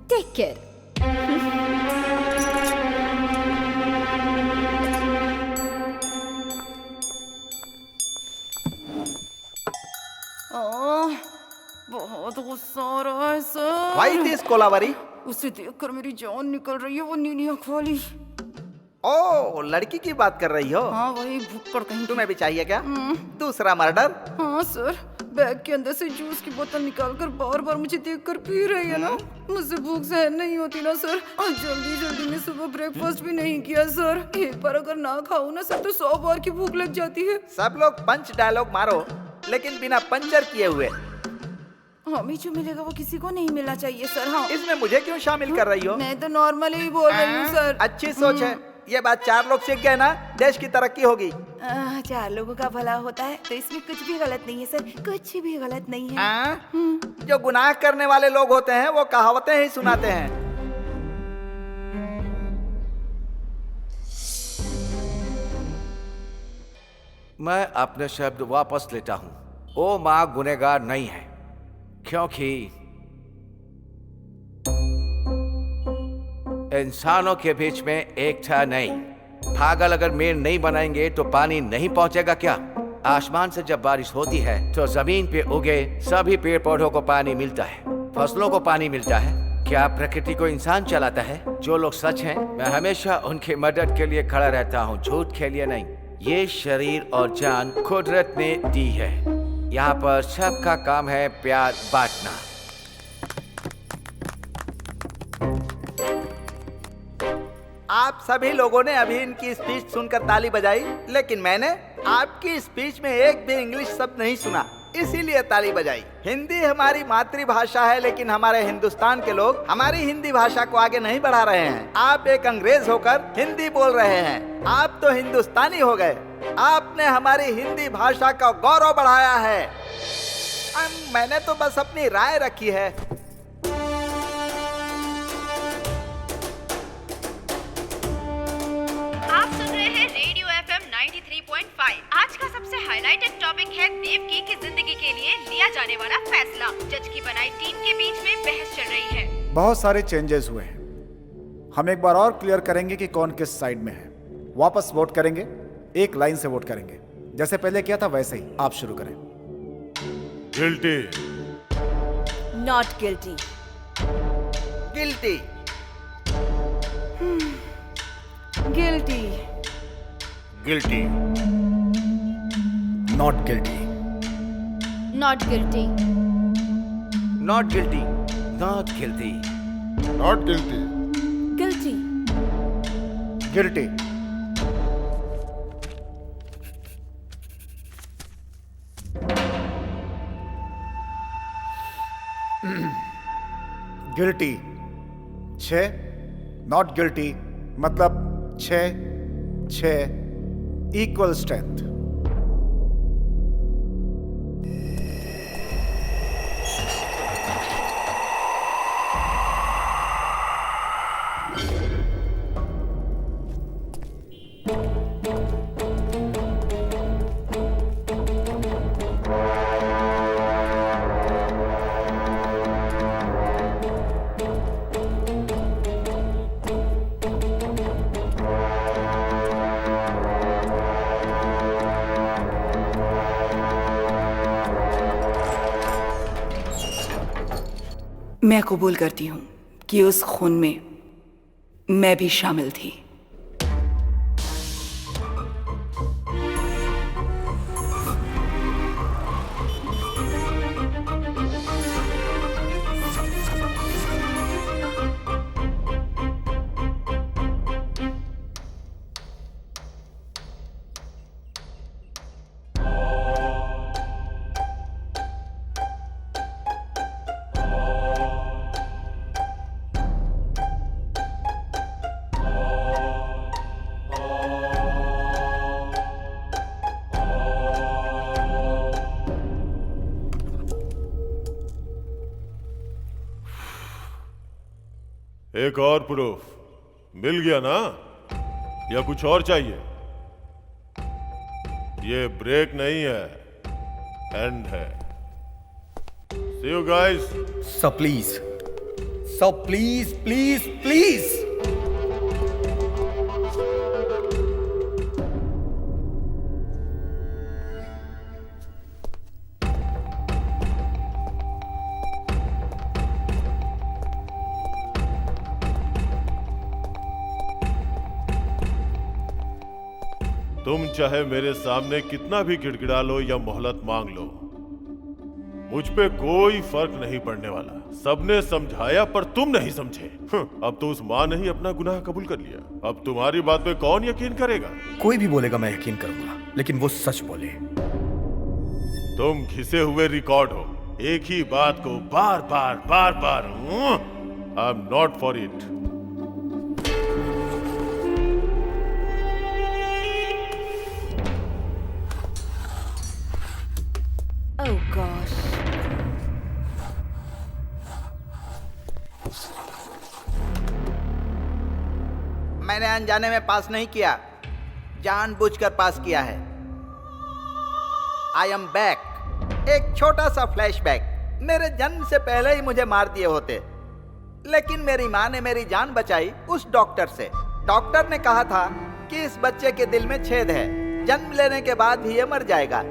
Take care. बहुत गुस्सा आ रहा है सर। Why this Kolaveri? उसे देखकर मेरी जान निकल रही है, वो नीली आँख वाली। ओ, लड़की की बात कर रही हो? हाँ वही भुक्कड़ कहीं। तुम्हें भी चाहिए क्या दूसरा मर्डर? हाँ सर, बैग के अंदर से जूस की बोतल निकालकर बार बार मुझे देखकर पी रही है ना। मुझसे भूख सहन नहीं होती ना सर। और जल्दी जल्दी में सुबह ब्रेकफास्ट भी नहीं किया सर। एक बार अगर ना खाऊं ना सर तो 100 बार की भूख लग जाती है। सब लोग पंच डायलॉग मारो, लेकिन बिना पंचर किए हुए। हमें जो मिलेगा वो किसी को नहीं मिलना चाहिए सर। हाँ, इसमें मुझे क्यों शामिल कर रही हो? मैं तो नॉर्मली ही बोल रही हूँ सर। अच्छी सोच है। ये बात 4 लोग सीख गए ना, देश की तरक्की होगी। 4 लोगों का भला होता है तो इसमें कुछ भी गलत नहीं है सर, कुछ भी गलत नहीं है। जो गुनाह करने वाले लोग होते हैं वो कहावतें ही सुनाते हैं। मैं अपने शब्द वापस लेता हूं। वो माँ गुनहगार नहीं है, क्योंकि इंसानों के बीच में एकता नहीं। पागल अगर मेड़ नहीं बनाएंगे तो पानी नहीं पहुंचेगा क्या? आसमान से जब बारिश होती है तो जमीन पे उगे सभी पेड़ पौधों को पानी मिलता है, फसलों को पानी मिलता है। क्या प्रकृति को इंसान चलाता है? जो लोग सच हैं, मैं हमेशा उनकी मदद के लिए खड़ा रहता हूँ, झूठ के लिए नहीं। ये शरीर और जान कुदरत ने दी है। यहाँ पर सबका काम है प्यार बांटना। आप सभी लोगों ने अभी इनकी स्पीच सुनकर ताली बजाई, लेकिन मैंने आपकी स्पीच में एक भी इंग्लिश शब्द नहीं सुना, इसीलिए ताली बजाई। हिंदी हमारी मातृभाषा है, लेकिन हमारे हिंदुस्तान के लोग हमारी हिंदी भाषा को आगे नहीं बढ़ा रहे हैं। आप एक अंग्रेज होकर हिंदी बोल रहे हैं। आप तो हिंदुस्तानी हो गए। आपने हमारी हिंदी भाषा का गौरव बढ़ाया है। मैंने तो बस अपनी राय रखी है। आप सुन रहे हैं रेडियो FM 93.5। आज का सबसे हाईलाइटेड टॉपिक है देवकी की जिंदगी के लिए लिया जाने वाला फैसला। जज की बनाई टीम के बीच में बहस चल रही है। बहुत सारे चेंजेस हुए हैं। हम एक बार और क्लियर करेंगे कि कौन किस साइड में है। वापस वोट करेंगे, एक लाइन से वोट करेंगे, जैसे पहले किया था वैसे ही। आप शुरू करें। Guilty. Not guilty. Guilty. Guilty. Guilty. Not guilty. Not guilty. Not guilty. Not guilty. Not guilty. Guilty. Guilty. Guilty 6, not guilty मतलब 6 इक्वल स्ट्रेंथ। मैं कबूल करती हूँ कि उस खून में मैं भी शामिल थी। एक और प्रूफ मिल गया ना, या कुछ और चाहिए? ये ब्रेक नहीं है, एंड है। See you guys. सब प्लीज, सब प्लीज प्लीज प्लीज। तुम चाहे मेरे सामने कितना भी गिड़गिड़ा लो या मोहलत मांग लो, मुझ पे कोई फर्क नहीं पड़ने वाला। सबने समझाया पर तुम नहीं समझे। अब तो उस माँ ने ही अपना गुनाह कबूल कर लिया। अब तुम्हारी बात पे कौन यकीन करेगा? कोई भी बोलेगा मैं यकीन करूंगा, लेकिन वो सच बोले। तुम घिसे हुए रिकॉर्ड हो, एक ही बात को बार बार। I am not for it. Oh gosh. मैंने अनजाने में पास नहीं किया, जानबूझकर पास किया है। I am back. एक छोटा सा फ्लैशबैक। मेरे जन्म से पहले ही मुझे मार दिए होते, लेकिन मेरी माँ ने मेरी जान बचाई उस डॉक्टर से। डॉक्टर ने कहा था कि इस बच्चे के दिल में छेद है, जन्म लेने के बाद भी ये मर जाएगा।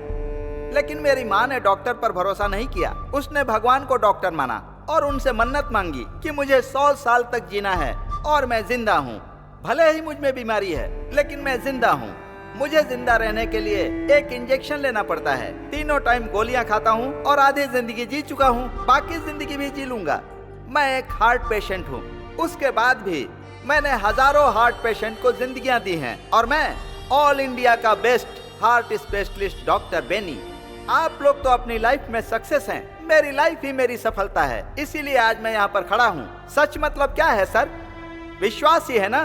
लेकिन मेरी माँ ने डॉक्टर पर भरोसा नहीं किया। उसने भगवान को डॉक्टर माना और उनसे मन्नत मांगी कि मुझे 100 साल तक जीना है और मैं जिंदा हूँ। भले ही मुझ में बीमारी है, लेकिन मैं जिंदा हूँ। मुझे जिंदा रहने के लिए एक इंजेक्शन लेना पड़ता है। तीनों टाइम गोलियां खाता हूँ और आधी जिंदगी जी चुका हूँ, बाकी जिंदगी भी जी लूंगा। मैं एक हार्ट पेशेंट हूँ। उसके बाद भी मैंने हजारों हार्ट पेशेंट को जिंदगियां दी हैं और मैं ऑल इंडिया का best heart specialist doctor Benny. आप लोग तो अपनी लाइफ में सक्सेस हैं, मेरी लाइफ ही मेरी सफलता है। इसीलिए आज मैं यहाँ पर खड़ा हूँ। सच मतलब क्या है सर? विश्वास ही है ना।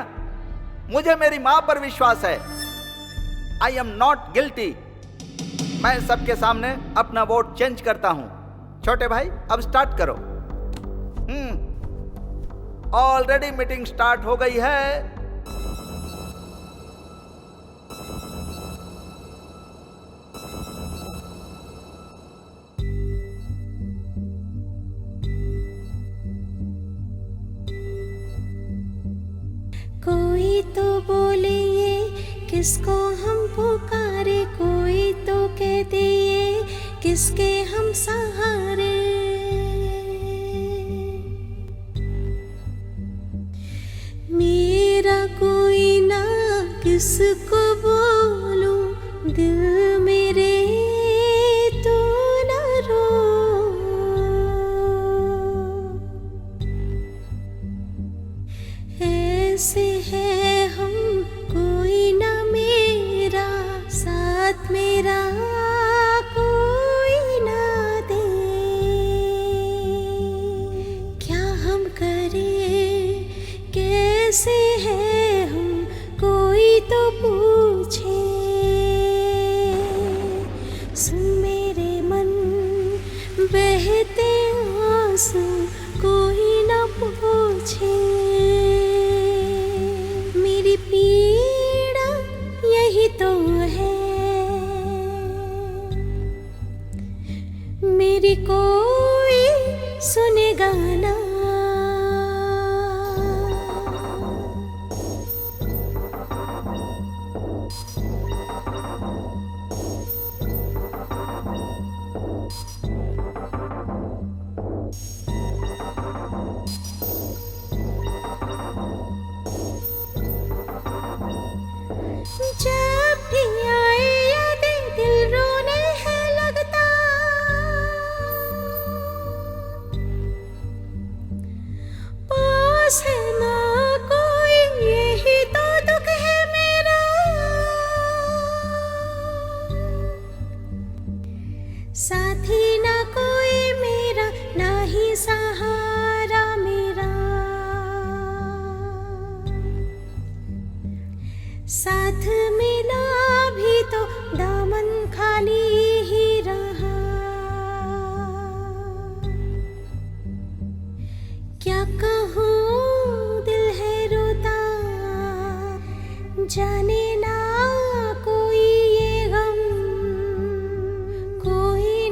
मुझे मेरी माँ पर विश्वास है। आई एम नॉट गिल्टी। मैं सबके सामने अपना वोट चेंज करता हूँ। छोटे भाई अब स्टार्ट करो। ऑलरेडी मीटिंग स्टार्ट हो गई है। कोई तो बोले ये किसको हम पुकारे, कोई तो कह दे ये किसके हम सहारे। मेरा कोई ना किसको बोलूं, दिल मेरे तू ना रो। ऐसे है हम, कोई ना मेरा साथ, मेरा कोई ना दे। क्या हम करें, कैसे है हम, कोई तो पूछे। सुन मेरे मन बहते आंसू, कोई ना पूछे। मेरी पीड़ा यही तो है, मेरी कोई सुनेगा ना। जब भी आए यादें दिल रोने है लगता, पास है ना कोई यही तो दुख है मेरा। साथी ना कोई मेरा, ना ही सहारा मेरा। साथ मिला भी तो दामन खाली ही रहा। क्या कहूँ दिल है रोता, जाने ना कोई ये गम, कोई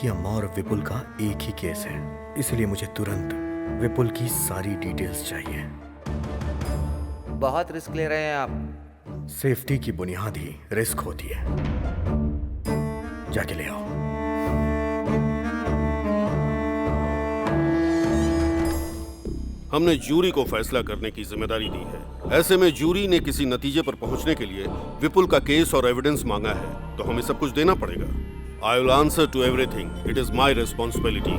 की अम्मा और विपुल का एक ही केस है, इसलिए मुझे तुरंत विपुल की सारी डिटेल्स चाहिए। बहुत रिस्क ले रहे हैं आप। सेफ्टी की बुनियाद ही रिस्क होती है। जाके ले आओ। हमने जूरी को फैसला करने की जिम्मेदारी दी है। ऐसे में जूरी ने किसी नतीजे पर पहुंचने के लिए विपुल का केस और एविडेंस मांगा है, तो हमें सब कुछ देना पड़ेगा। I will answer to everything. It is my responsibility.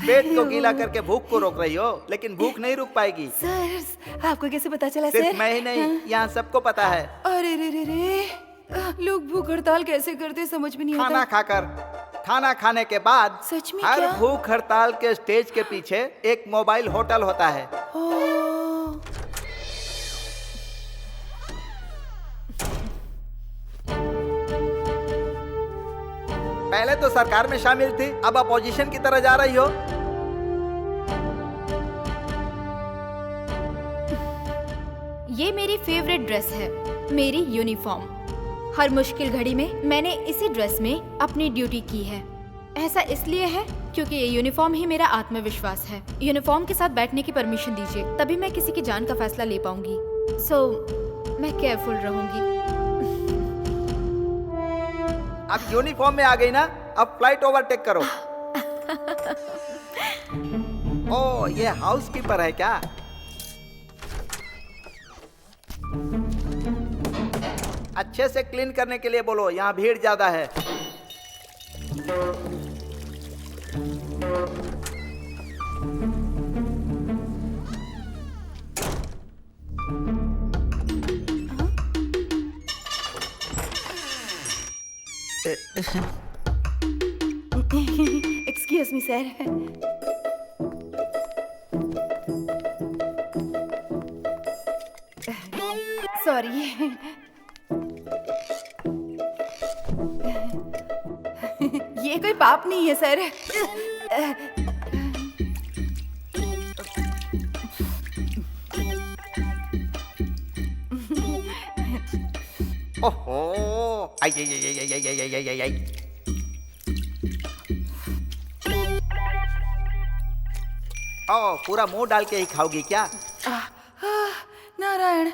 पेट को गीला करके भूख को रोक रही हो, लेकिन भूख नहीं रुक पाएगी। सर, आपको कैसे पता चला सिर्फ सर? मैं ही नहीं, यहाँ सबको पता है। अरे रे रे रे, लोग भूख हड़ताल कैसे करते समझ में नहीं आता। खाना खाकर, खाना खाने के बाद सच में हर क्या? भूख हड़ताल के स्टेज के पीछे एक मोबाइल होटल होता है। पहले तो सरकार में शामिल थी, अब अपोजिशन की तरह जा रही हो। ये मेरी फेवरेट ड्रेस है, मेरी यूनिफॉर्म। हर मुश्किल घड़ी में मैंने इसी ड्रेस में अपनी ड्यूटी की है। ऐसा इसलिए है क्योंकि ये यूनिफॉर्म ही मेरा आत्मविश्वास है। यूनिफॉर्म के साथ बैठने की परमिशन दीजिए, तभी मैं किसी की जान का फैसला ले पाऊंगी। मैं केयरफुल रहूंगी। अब यूनिफॉर्म में आ गई ना, अब फ्लाइट ओवरटेक करो। ओ, ये हाउसकीपर है क्या? अच्छे से क्लीन करने के लिए बोलो, यहाँ भीड़ ज्यादा है। Excuse me sir. सॉरी। ये कोई पाप नहीं है सर। ओहो, आई आई आई आई आई आई आई आई आई। ओ, पूरा मुंह डाल के ही खाओगी क्या? Narayan.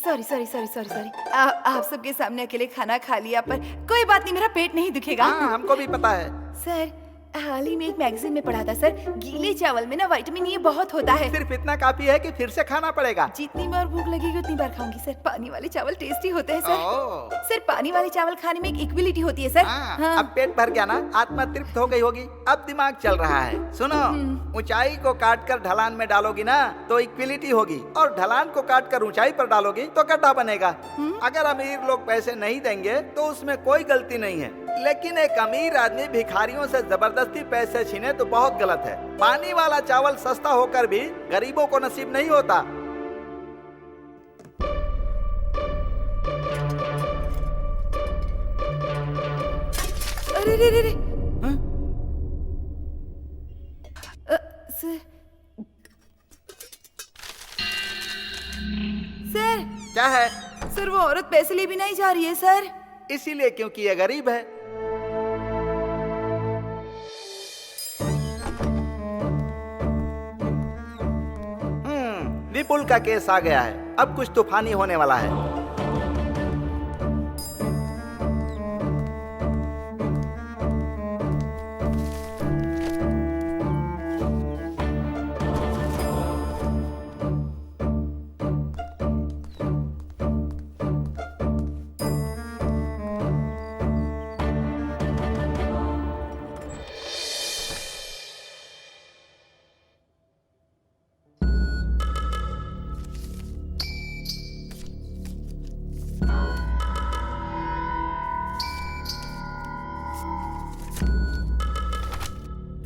Sorry sorry sorry sorry sorry. आप सबके सामने अकेले खाना खा लिया, पर कोई बात नहीं, मेरा पेट नहीं दुखेगा। हाँ, हमको भी पता है। सर, हाल ही में एक मैगजीन में पढ़ा था सर, गीले चावल में ना विटामिन ए बहुत होता है। सिर्फ इतना काफी है कि फिर से खाना पड़ेगा। जितनी बार भूख लगेगी उतनी बार खाऊंगी सर। पानी वाले चावल टेस्टी होते हैं सर। सर, पानी वाले चावल खाने में एक इक्विलिटी होती है सर। हाँ। अब पेट भर गया ना, आत्मा तृप्त हो गई होगी, अब दिमाग चल रहा है। सुनो, ऊंचाई को काट कर ढलान में डालोगी ना तो इक्विलिटी होगी, और ढलान को काट कर ऊंचाई पर डालोगी तो गड्ढा बनेगा। अगर अमीर लोग पैसे नहीं देंगे तो उसमें कोई गलती नहीं है, लेकिन एक अमीर आदमी भिखारियों से जबरदस्ती पैसे छीने तो बहुत गलत है। पानी वाला चावल सस्ता होकर भी गरीबों को नसीब नहीं होता। अरे रे रे रे। सर, क्या है? सर, वो औरत पैसे लिए भी नहीं जा रही है सर। इसीलिए क्योंकि ये गरीब है। विपुल का केस आ गया है, अब कुछ तूफानी होने वाला है।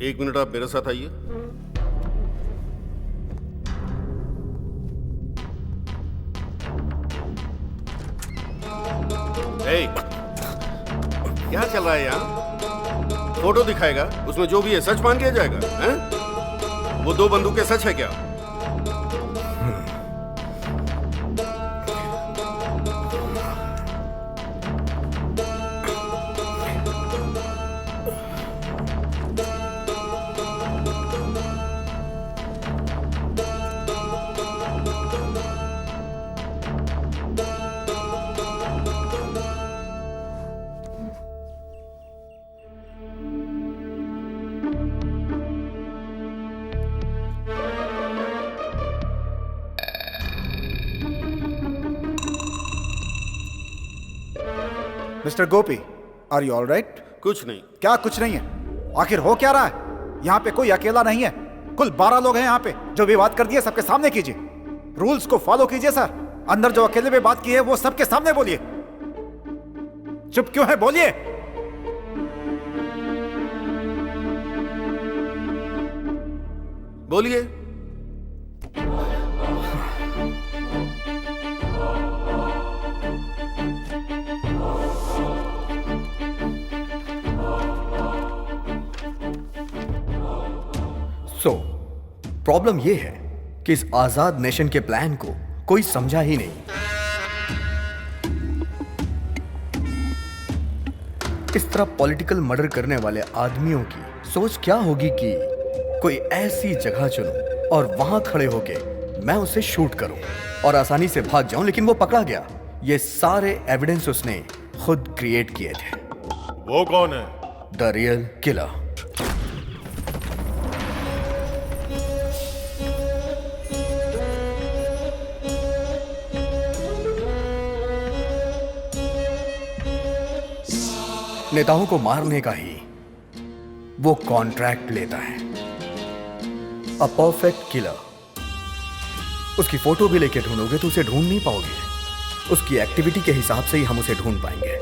एक मिनट, आप मेरे साथ आइए। ए, क्या चल रहा है यहाँ? फोटो दिखाएगा, उसमें जो भी है सच मान लिया जाएगा, हैं? वो 2 बंदूकें सच है क्या? Mister Gopi, are you all right? कुछ नहीं। क्या कुछ नहीं है? आखिर हो क्या रहा है? यहाँ पे कोई अकेला नहीं है, कुल 12 लोग हैं यहाँ पे। जो भी बात कर दिए सबके सामने कीजिए, रूल्स को फॉलो कीजिए सर। अंदर जो अकेले में बात की है वो सबके सामने बोलिए। चुप क्यों है, बोलिए। बोलिए। सो प्रॉब्लम यह है कि इस आजाद नेशन के प्लान को कोई समझा ही नहीं। इस तरह पॉलिटिकल मर्डर करने वाले आदमियों की सोच क्या होगी कि कोई ऐसी जगह चुनूं और वहां खड़े होके मैं उसे शूट करूं और आसानी से भाग जाऊं, लेकिन वो पकड़ा गया। ये सारे एविडेंस उसने खुद क्रिएट किए थे। वो कौन है? The real killer. नेताओं को मारने का ही वो कॉन्ट्रैक्ट लेता है। A perfect killer. उसकी फोटो भी लेके ढूंढोगे तो उसे ढूंढ नहीं पाओगे। उसकी एक्टिविटी के हिसाब से ही हम उसे ढूंढ पाएंगे।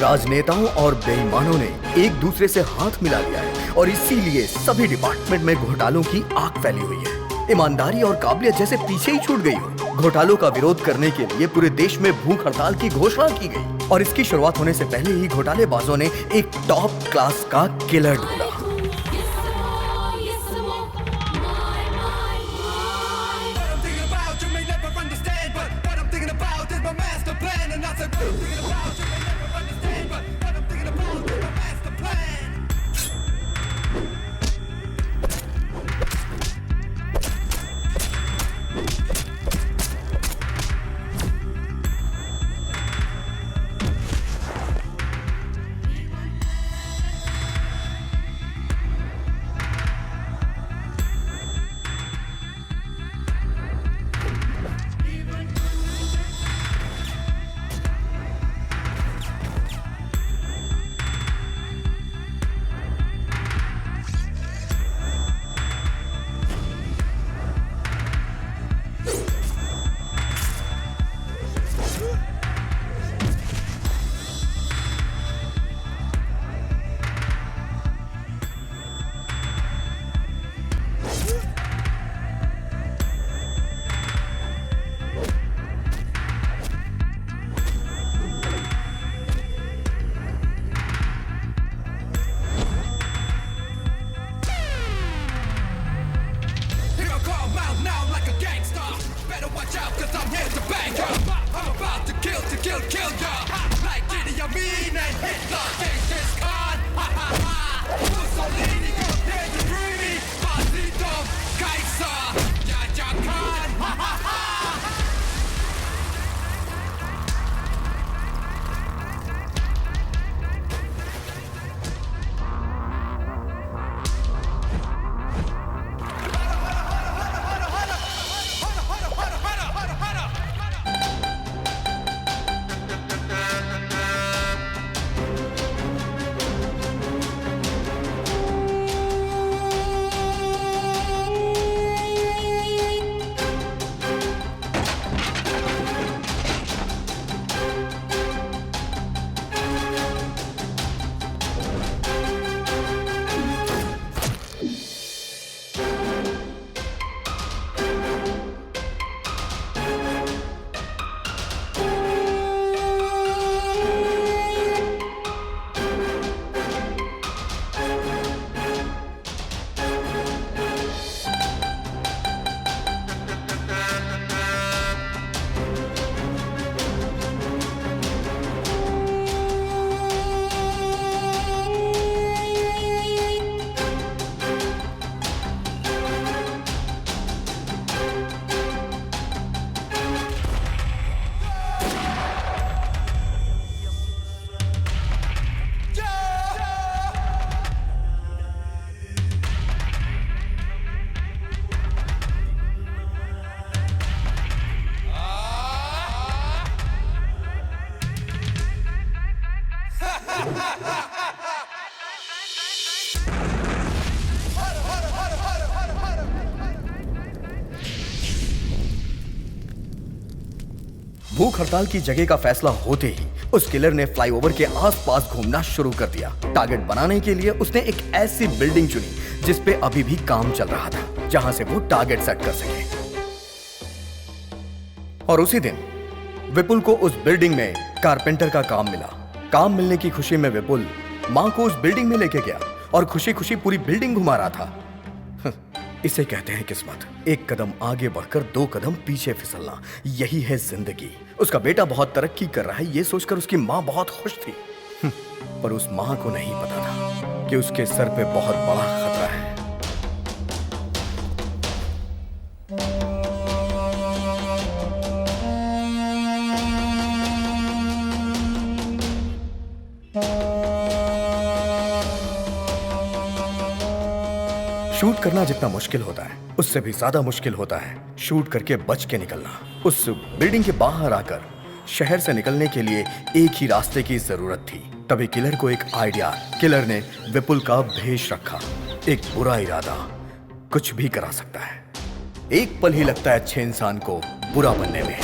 राजनेताओं और बेईमानों ने एक दूसरे से हाथ मिला लिया है और इसीलिए सभी डिपार्टमेंट में घोटालों की आग फैली हुई है। ईमानदारी और काबिलियत जैसे पीछे ही छूट गई हो। घोटालों का विरोध करने के लिए पूरे देश में भूख हड़ताल की घोषणा की गई और इसकी शुरुआत होने से पहले ही घोटालेबाजों ने एक टॉप क्लास का किलर ढूंढा। भूख हड़ताल की जगह का फैसला होते ही उस किलर ने फ्लाईओवर के आसपास घूमना शुरू कर दिया। टारगेट बनाने के लिए उसने एक ऐसी बिल्डिंग चुनी जिस पे अभी भी काम चल रहा था, जहां से वो टारगेट सेट कर सके। और उसी दिन विपुल को उस बिल्डिंग में कारपेंटर का काम मिला। काम मिलने की खुशी में विपुल मां को उस बिल्डिंग में लेके गया और खुशी खुशी पूरी बिल्डिंग घुमा रहा था। इसे कहते हैं किस्मत। एक कदम आगे बढ़कर 2 कदम पीछे फिसलना, यही है जिंदगी। उसका बेटा बहुत तरक्की कर रहा है, ये सोचकर उसकी मां बहुत खुश थी। पर उस मां को नहीं पता था कि उसके सर पे बहुत बड़ा खतरा है। शूट करना जितना मुश्किल होता है, उससे भी ज्यादा मुश्किल होता है शूट करके बच के निकलना। उस बिल्डिंग के बाहर आकर शहर से निकलने के लिए एक ही रास्ते की जरूरत थी। तभी किलर को एक आइडिया। किलर ने विपुल का भेष रखा। एक बुरा इरादा कुछ भी करा सकता है। एक पल ही लगता है अच्छे इंसान को बुरा बनने में।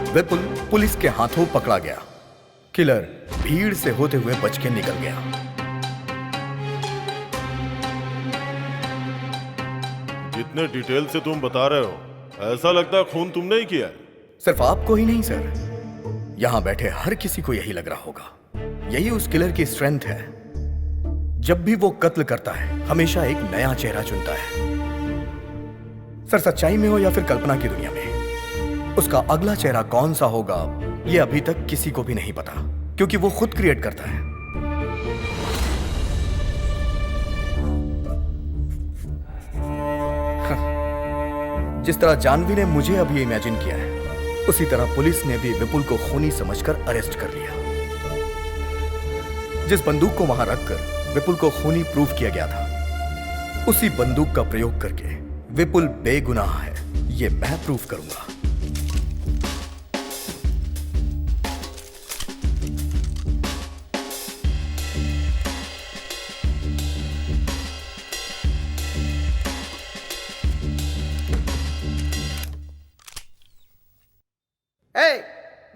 विपुल पुलिस के हाथों पकड़ा गया। किलर भीड़ से होते हुए बच के निकल गया। जितने डिटेल से तुम बता रहे हो, ऐसा लगता है खून तुमने ही किया है। सिर्फ आपको ही नहीं सर, यहां बैठे हर किसी को यही लग रहा होगा। यही उस किलर की स्ट्रेंथ है। जब भी वो कत्ल करता है, हमेशा एक नया चेहरा चुनता है। सर, सच्चाई में हो या फिर कल्पना की दुनिया में, उसका अगला चेहरा कौन सा होगा ये अभी तक किसी को भी नहीं पता, क्योंकि वो खुद क्रिएट करता है। जिस तरह जानवी ने मुझे अभी इमेजिन किया है, उसी तरह पुलिस ने भी विपुल को खूनी समझकर अरेस्ट कर लिया। जिस बंदूक को वहां रखकर विपुल को खूनी प्रूव किया गया था, उसी बंदूक का प्रयोग करके विपुल बेगुनाह है ये मैं प्रूव करूंगा।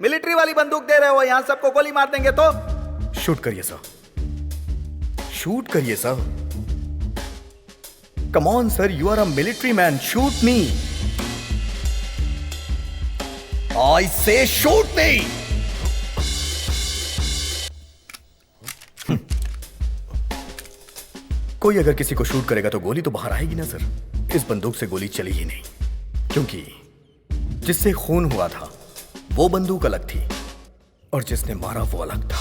मिलिट्री वाली बंदूक दे रहे हो, यहां सबको गोली मार देंगे तो। शूट करिए सर, शूट करिए sir. Come on sir, you are a military man, shoot me. I say shoot मी। कोई अगर किसी को शूट करेगा तो गोली तो बाहर आएगी ना सर। इस बंदूक से गोली चली ही नहीं, क्योंकि जिससे खून हुआ था वो बंदूक अलग थी और जिसने मारा वो अलग था।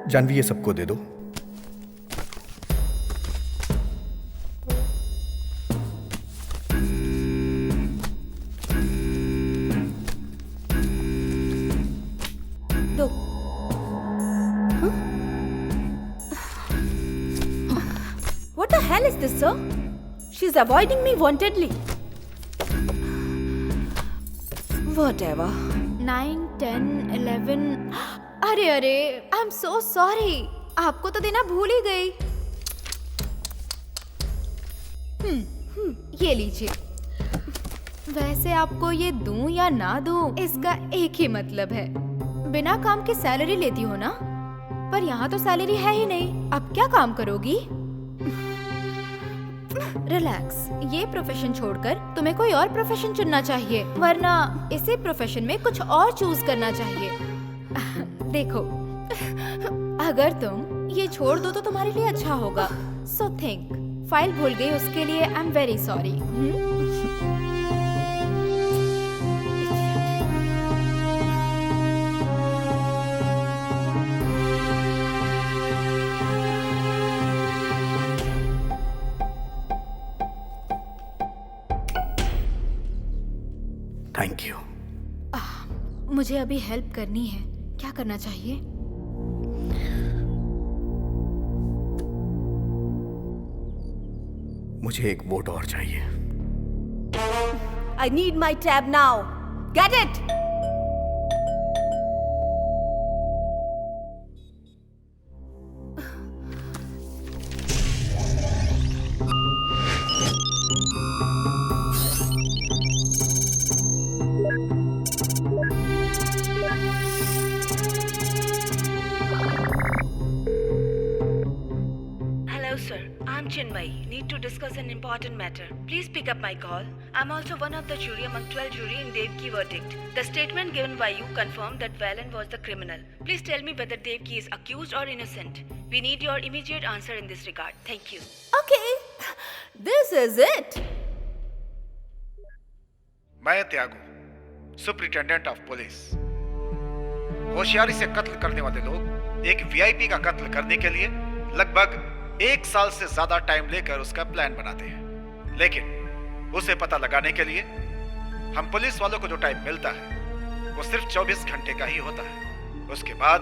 जानवी, ये सबको दे दो। What the hell is this, sir? She's avoiding me wantedly. Whatever. 9, 10, 11। अरे अरे, आई एम सो सॉरी, आपको तो देना भूल ही गई। ये लीजिए। वैसे आपको ये दूं या ना दूं, इसका एक ही मतलब है, बिना काम की सैलरी लेती हो ना। पर यहाँ तो सैलरी है ही नहीं, अब क्या काम करोगी? रिलैक्स, ये प्रोफेशन छोड़कर तुम्हें कोई और प्रोफेशन चुनना चाहिए, वरना इसी प्रोफेशन में कुछ और चूज करना चाहिए। देखो, अगर तुम ये छोड़ दो तो तुम्हारे लिए अच्छा होगा। So think. फाइल भूल गई, उसके लिए I am very sorry. Thank you. मुझे अभी हेल्प करनी है, क्या करना चाहिए? मुझे एक वोट और चाहिए। I need my tab now. Get it? Hello, sir. I'm Chinmay. Need to discuss an important matter. Please pick up my call. I'm also one of the jury among 12 jury in Devki verdict. The statement given by you confirmed that Valen was the criminal. Please tell me whether Devki is accused or innocent. We need your immediate answer in this regard. Thank you. Okay. This is it. मैं त्यागू, superintendent of police. होशियारी से कत्ल करने वाले लोग एक VIP का कत्ल करने के लिए लगभग 1 साल से ज्यादा टाइम लेकर उसका प्लान बनाते हैं, लेकिन उसे पता लगाने के लिए हम पुलिस वालों को जो टाइम मिलता है वो सिर्फ 24 घंटे का ही होता है। उसके बाद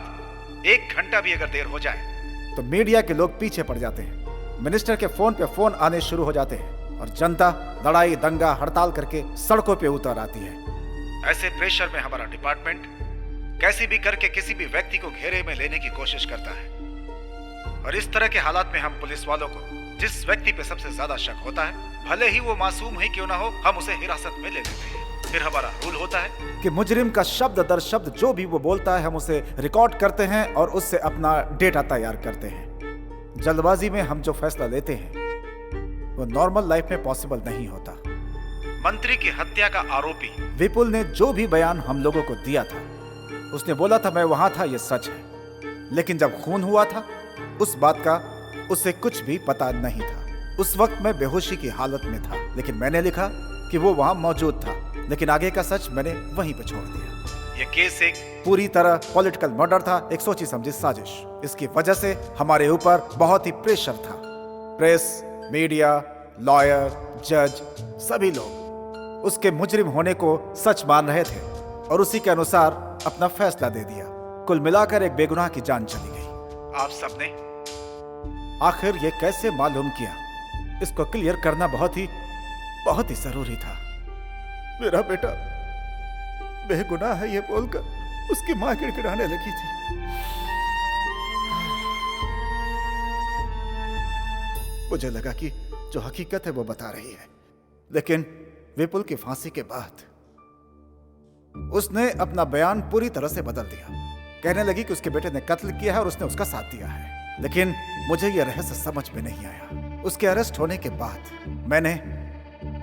1 घंटा भी अगर देर हो जाए तो मीडिया के लोग पीछे पड़ जाते हैं, मिनिस्टर के फोन पे फोन आने शुरू हो जाते हैं और जनता लड़ाई दंगा हड़ताल करके सड़कों पे उतर आती है। ऐसे प्रेशर में हमारा डिपार्टमेंट कैसे भी करके किसी भी व्यक्ति को घेरे में लेने की कोशिश करता है, और इस तरह के हालात में हम पुलिस वालों को जिस व्यक्ति पे सबसे ज्यादा शक होता है, भले ही वो मासूम ही क्यों ना हो, हम उसे हिरासत में ले लेते हैं। फिर हमारा रूल होता है कि मुजरिम का शब्द दर शब्द जो भी वो बोलता है हम उसे रिकॉर्ड करते हैं और उससे अपना डेटा तैयार करते हैं। जल्दबाजी में हम जो फैसला लेते हैं वो नॉर्मल लाइफ में पॉसिबल नहीं होता। मंत्री की हत्या का आरोपी विपुल ने जो भी बयान हम लोगों को दिया था, उसने बोला था मैं वहां था, ये सच है, लेकिन जब खून हुआ था उस बात का उसे कुछ भी पता नहीं था। उस वक्त मैं बेहोशी की हालत में था, लेकिन मैंने लिखा कि वो वहां मौजूद था, लेकिन आगे का सच मैंने वहीं पे छोड़ दिया। ये केस एक पूरी तरह पॉलिटिकल मर्डर था, एक सोची समझी साजिश। इसकी वजह से हमारे ऊपर बहुत ही प्रेशर था। प्रेस, मीडिया, लॉयर, जज, सभी लोग उसके मुजरिम होने को सच मान रहे थे और उसी के अनुसार अपना फैसला दे दिया। कुल मिलाकर एक बेगुनाह की जान चली गई। आप सबने आखिर ये कैसे मालूम किया, इसको क्लियर करना बहुत ही जरूरी था। मेरा बेटा बेगुनाह है ये बोलकर उसकी मां गिड़गिड़ाने लगी थी। मुझे लगा कि जो हकीकत है वो बता रही है, लेकिन विपुल की फांसी के बाद उसने अपना बयान पूरी तरह से बदल दिया। कहने लगी कि उसके बेटे ने कत्ल किया है और उसने उसका साथ दिया है, लेकिन मुझे यह रहस्य समझ में नहीं आया। उसके अरेस्ट होने के बाद मैंने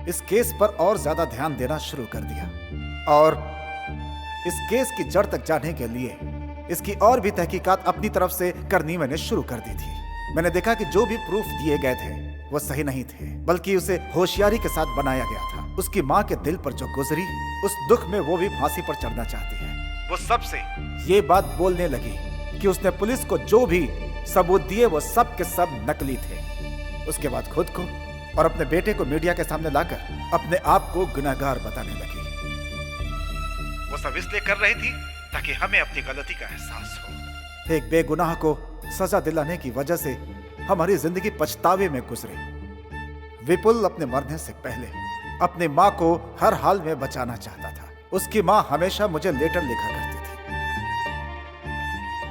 इस केस पर और ज्यादा ध्यान देना शुरू कर दिया और इस केस की जड़ तक जाने के लिए इसकी और भी तहकीकात अपनी तरफ से करनी मैंने शुरू कर दी थी। मैंने देखा कि जो भी प्रूफ दिए गए थे वो सही नहीं थे, बल्कि उसे होशियारी के साथ बनाया गया था। उसकी माँ के दिल पर जो गुजरी, उस दुख में वो भी फांसी पर चढ़ना चाहती है। वो सबसे ये बात बोलने लगी कि उसने पुलिस को जो भी सबूत दिए वो सब के सब नकली थे। उसके बाद खुद को और अपने बेटे को मीडिया के सामने लाकर अपने आप को गुनहगार बताने लगी। वो सब इसलिए कर रही थी ताकि हमें अपनी गलती का एहसास हो। एक बेगुनाह को सजा दिलाने की वजह से हमारी जिंदगी पछतावे में गुजरी। विपुल अपने मरने से पहले अपनी माँ को हर हाल में बचाना चाहता था, उसकी माँ हमेशा मुझे लेटर लिखा करती थी।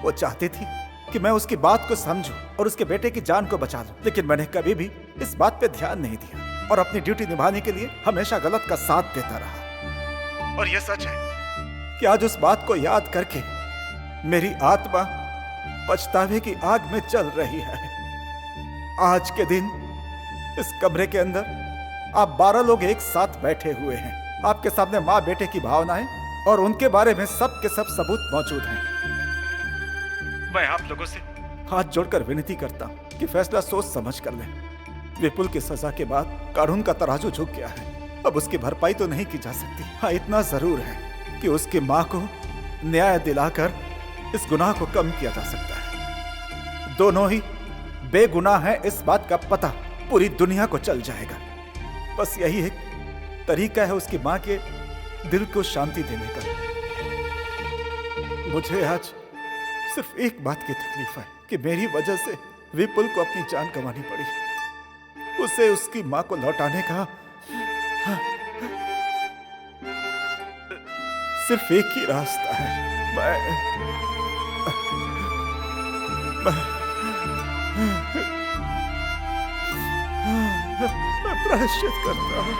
वो चाहती थी कि मैं उसकी बात को समझूं और उसके बेटे की जान को बचा लूं, लेकिन मैंने कभी भी इस बात पे ध्यान नहीं दिया और अपनी ड्यूटी निभाने के लिए हमेशा गलत का साथ देता रहा। और यह सच है कि आज उस बात को याद करके मेरी आत्मा पछतावे की आग में चल रही है। आज के दिन इस कमरे के अंदर आप 12 लोग एक साथ बैठे हुए हैं। आपके सामने माँ बेटे की भावनाएं और उनके बारे में सब के सब सबूत मौजूद हैं। मैं आप लोगों से हाथ जोड़कर विनती करता हूं कि फैसला सोच समझ कर लें। विपुल की सजा के बाद कानून का तराजू झुक गया है। अब उसकी भरपाई तो नहीं की जा सकती। हाँ, इतना जरूर है कि उसकी माँ को न्याय दिलाकर इस गुनाह को कम किया जा सकता है। दोनों ही बेगुनाह हैं, इस बात का पता पूरी दुनिया को चल जाएगा। बस यही एक तरीका है उसकी माँ के दिल को शांति देने का। मुझे आज सिर्फ एक बात की तकलीफ है कि मेरी वजह से विपुल को अपनी जान गंवानी पड़ी। उसे उसकी माँ को लौटाने का सिर्फ एक ही रास्ता है। मैं प्रायश्चित करता हूं।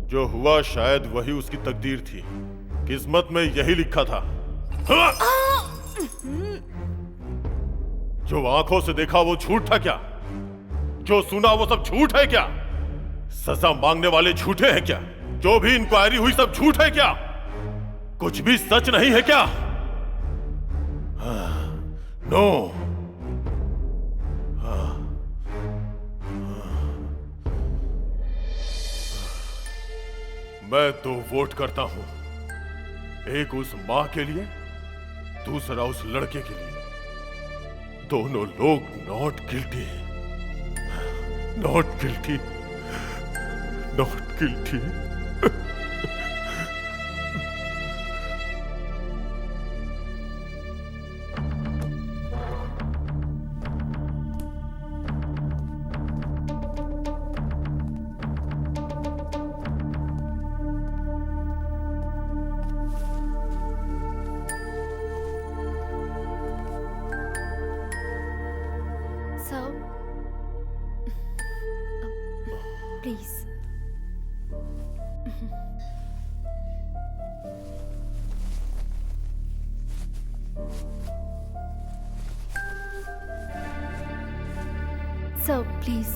जो हुआ शायद वही उसकी तकदीर थी। किस्मत में यही लिखा था। जो आंखों से देखा वो झूठ था क्या? जो सुना वो सब झूठ है क्या? सजा मांगने वाले झूठे हैं क्या? जो भी इंक्वायरी हुई सब झूठ है क्या? कुछ भी सच नहीं है क्या? नो। मैं 2 वोट करता हूं, एक उस मां के लिए, दूसरा उस लड़के के लिए। दोनों लोग not guilty, not guilty, not guilty. Please. Sir, please.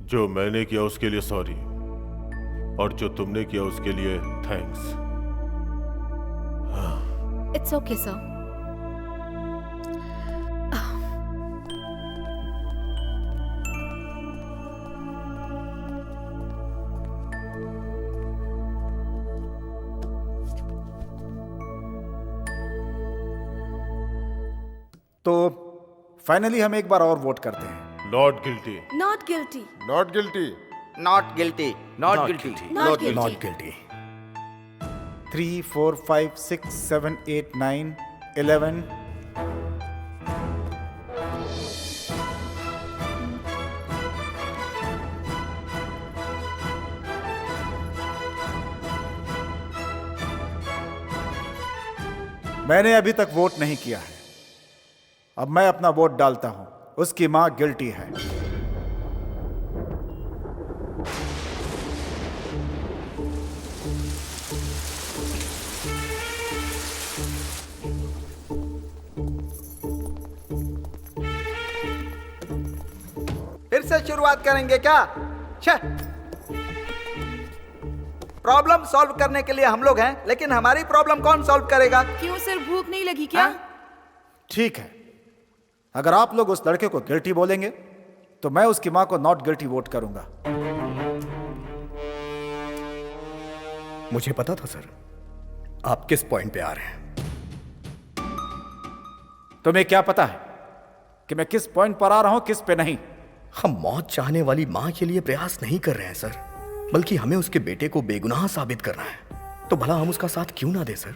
जो मैंने किया उसके लिए सॉरी, और जो तुमने किया उसके लिए थैंक्स। It's okay, sir. तो फाइनली हम एक बार और वोट करते हैं। Not guilty, not guilty, not guilty, not guilty, not guilty, not guilty, not guilty. 3, 4, 5, 6, 7, 8, 9, 11। मैंने अभी तक वोट नहीं किया है। अब मैं अपना वोट डालता हूं। उसकी मां गिल्टी है। फिर से शुरुआत करेंगे क्या? प्रॉब्लम सॉल्व करने के लिए हम लोग हैं, लेकिन हमारी प्रॉब्लम कौन सॉल्व करेगा? क्यों सर, भूख नहीं लगी क्या? ठीक है, अगर आप लोग उस लड़के को गिल्टी बोलेंगे तो मैं उसकी मां को नॉट गिल्टी वोट करूंगा। मुझे पता था सर आप किस पॉइंट पे आ रहे हैं। तुम्हें क्या पता है कि मैं किस पॉइंट पर आ रहा हूं, किस पे नहीं? हम मौत चाहने वाली मां के लिए प्रयास नहीं कर रहे हैं सर, बल्कि हमें उसके बेटे को बेगुनाह साबित करना है। तो भला हम उसका साथ क्यों ना दे सर?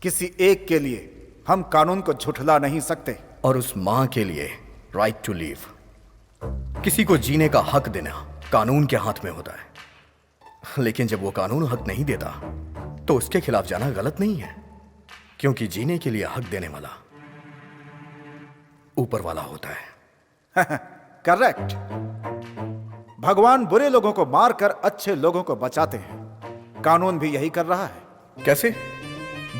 किसी एक के लिए हम कानून को झुठला नहीं सकते। और उस मां के लिए राइट टू लीव, किसी को जीने का हक देना कानून के हाथ में होता है। लेकिन जब वो कानून हक नहीं देता तो उसके खिलाफ जाना गलत नहीं है, क्योंकि जीने के लिए हक देने वाला ऊपर वाला होता है। करेक्ट। भगवान बुरे लोगों को मारकर अच्छे लोगों को बचाते हैं। कानून भी यही कर रहा है। कैसे?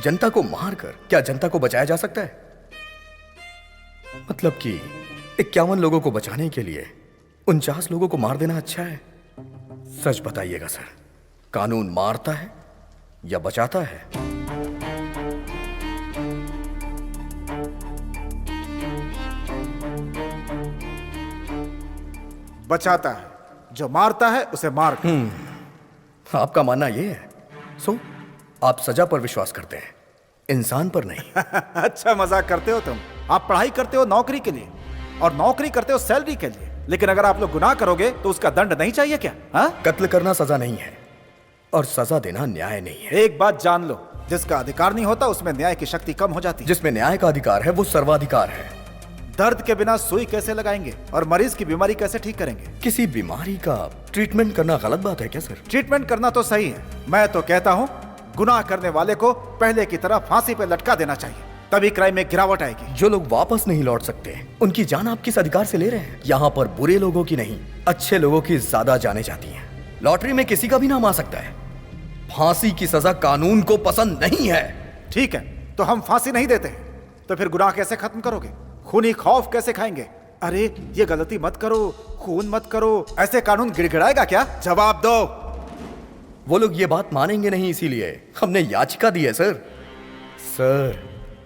जनता को मारकर क्या जनता को बचाया जा सकता है? मतलब कि 51 लोगों को बचाने के लिए 49 लोगों को मार देना अच्छा है? सच बताइएगा सर, कानून मारता है या बचाता है? बचाता है। जो मारता है उसे मार। आपका मानना यह है? सो आप सजा पर विश्वास करते हैं, इंसान पर नहीं। अच्छा मजाक करते हो तुम। आप पढ़ाई करते हो नौकरी के लिए, और नौकरी करते हो सैलरी के लिए, लेकिन अगर आप लोग गुनाह करोगे तो उसका दंड नहीं चाहिए क्या? कत्ल करना सजा नहीं है और सजा देना न्याय नहीं है। एक बात जान लो, जिसका अधिकार नहीं होता उसमें न्याय की शक्ति कम हो जाती है। जिसमें न्याय का अधिकार है वो सर्वाधिकार है। दर्द के बिना सुई कैसे लगाएंगे और मरीज की बीमारी कैसे ठीक करेंगे? किसी बीमारी का ट्रीटमेंट करना गलत बात है क्या सर? ट्रीटमेंट करना तो सही है। मैं तो कहता हूँ गुनाह करने वाले को पहले की तरह फांसी पे लटका देना चाहिए, तभी क्राइम में गिरावट आएगी। जो लोग वापस नहीं लौट सकते, उनकी जान आप किस अधिकार से ले रहे हैं? यहाँ पर बुरे लोगों की नहीं, अच्छे लोगों की ज्यादा जाने जाती हैं। लॉटरी में किसी का भी नाम आ सकता है। फांसी की सजा कानून को पसंद नहीं है। ठीक है, तो हम फांसी नहीं देते, तो फिर गुनाह कैसे खत्म करोगे? खूनी खौफ कैसे खाएंगे? अरे ये गलती मत करो, खून मत करो, ऐसे कानून गिड़गिड़ाएगा क्या? जवाब दो। वो लोग ये बात मानेंगे नहीं, इसीलिए हमने याचिका दी है सर। सर,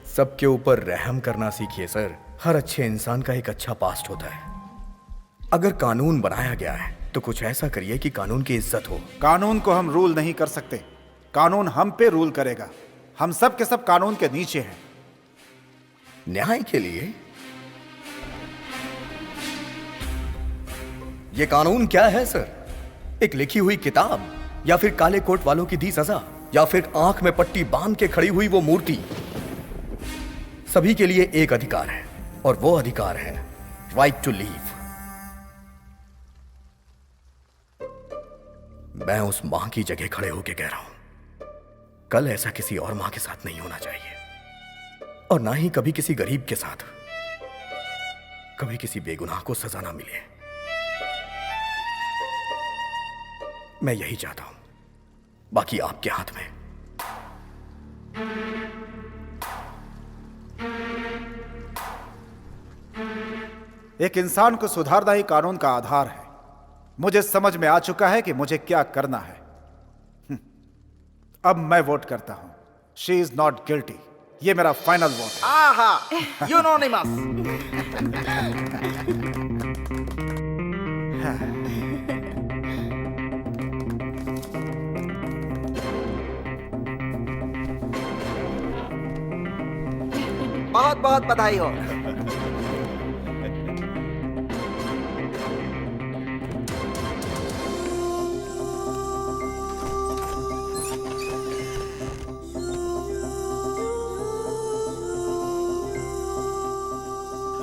सबके ऊपर रहम करना सीखिए सर। हर अच्छे इंसान का एक अच्छा पास्ट होता है। अगर कानून बनाया गया है तो कुछ ऐसा करिए कि कानून की इज्जत हो। कानून को हम रूल नहीं कर सकते, कानून हम पे रूल करेगा। हम सब के सब कानून के नीचे हैं। न्याय के लिए ये कानून क्या है सर? एक लिखी हुई किताब, या फिर काले कोट वालों की दी सजा, या फिर आंख में पट्टी बांध के खड़ी हुई वो मूर्ति? सभी के लिए एक अधिकार है, और वो अधिकार है राइट टू लीव। मैं उस मां की जगह खड़े होकर कह रहा हूं, कल ऐसा किसी और मां के साथ नहीं होना चाहिए, और ना ही कभी किसी गरीब के साथ, कभी किसी बेगुनाह को सजा ना मिले। मैं यही चाहता हूं, बाकी आपके हाथ में। एक इंसान को सुधारना ही कानून का आधार है। मुझे समझ में आ चुका है कि मुझे क्या करना है। अब मैं वोट करता हूं। She is not guilty. ये मेरा फाइनल वोट है। आहा, यूनोनिमस। बहुत बहुत बधाई हो।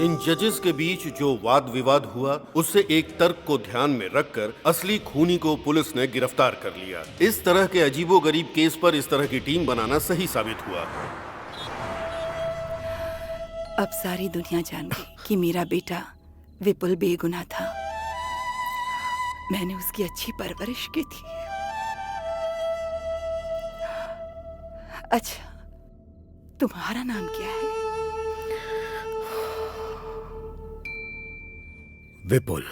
इन जजेस के बीच जो वाद विवाद हुआ, उससे एक तर्क को ध्यान में रखकर असली खूनी को पुलिस ने गिरफ्तार कर लिया। इस तरह के अजीबोगरीब केस पर इस तरह की टीम बनाना सही साबित हुआ। अब सारी दुनिया जान गई कि मेरा बेटा विपुल बेगुनाह था। मैंने उसकी अच्छी परवरिश की थी। अच्छा, तुम्हारा नाम क्या है? विपुल।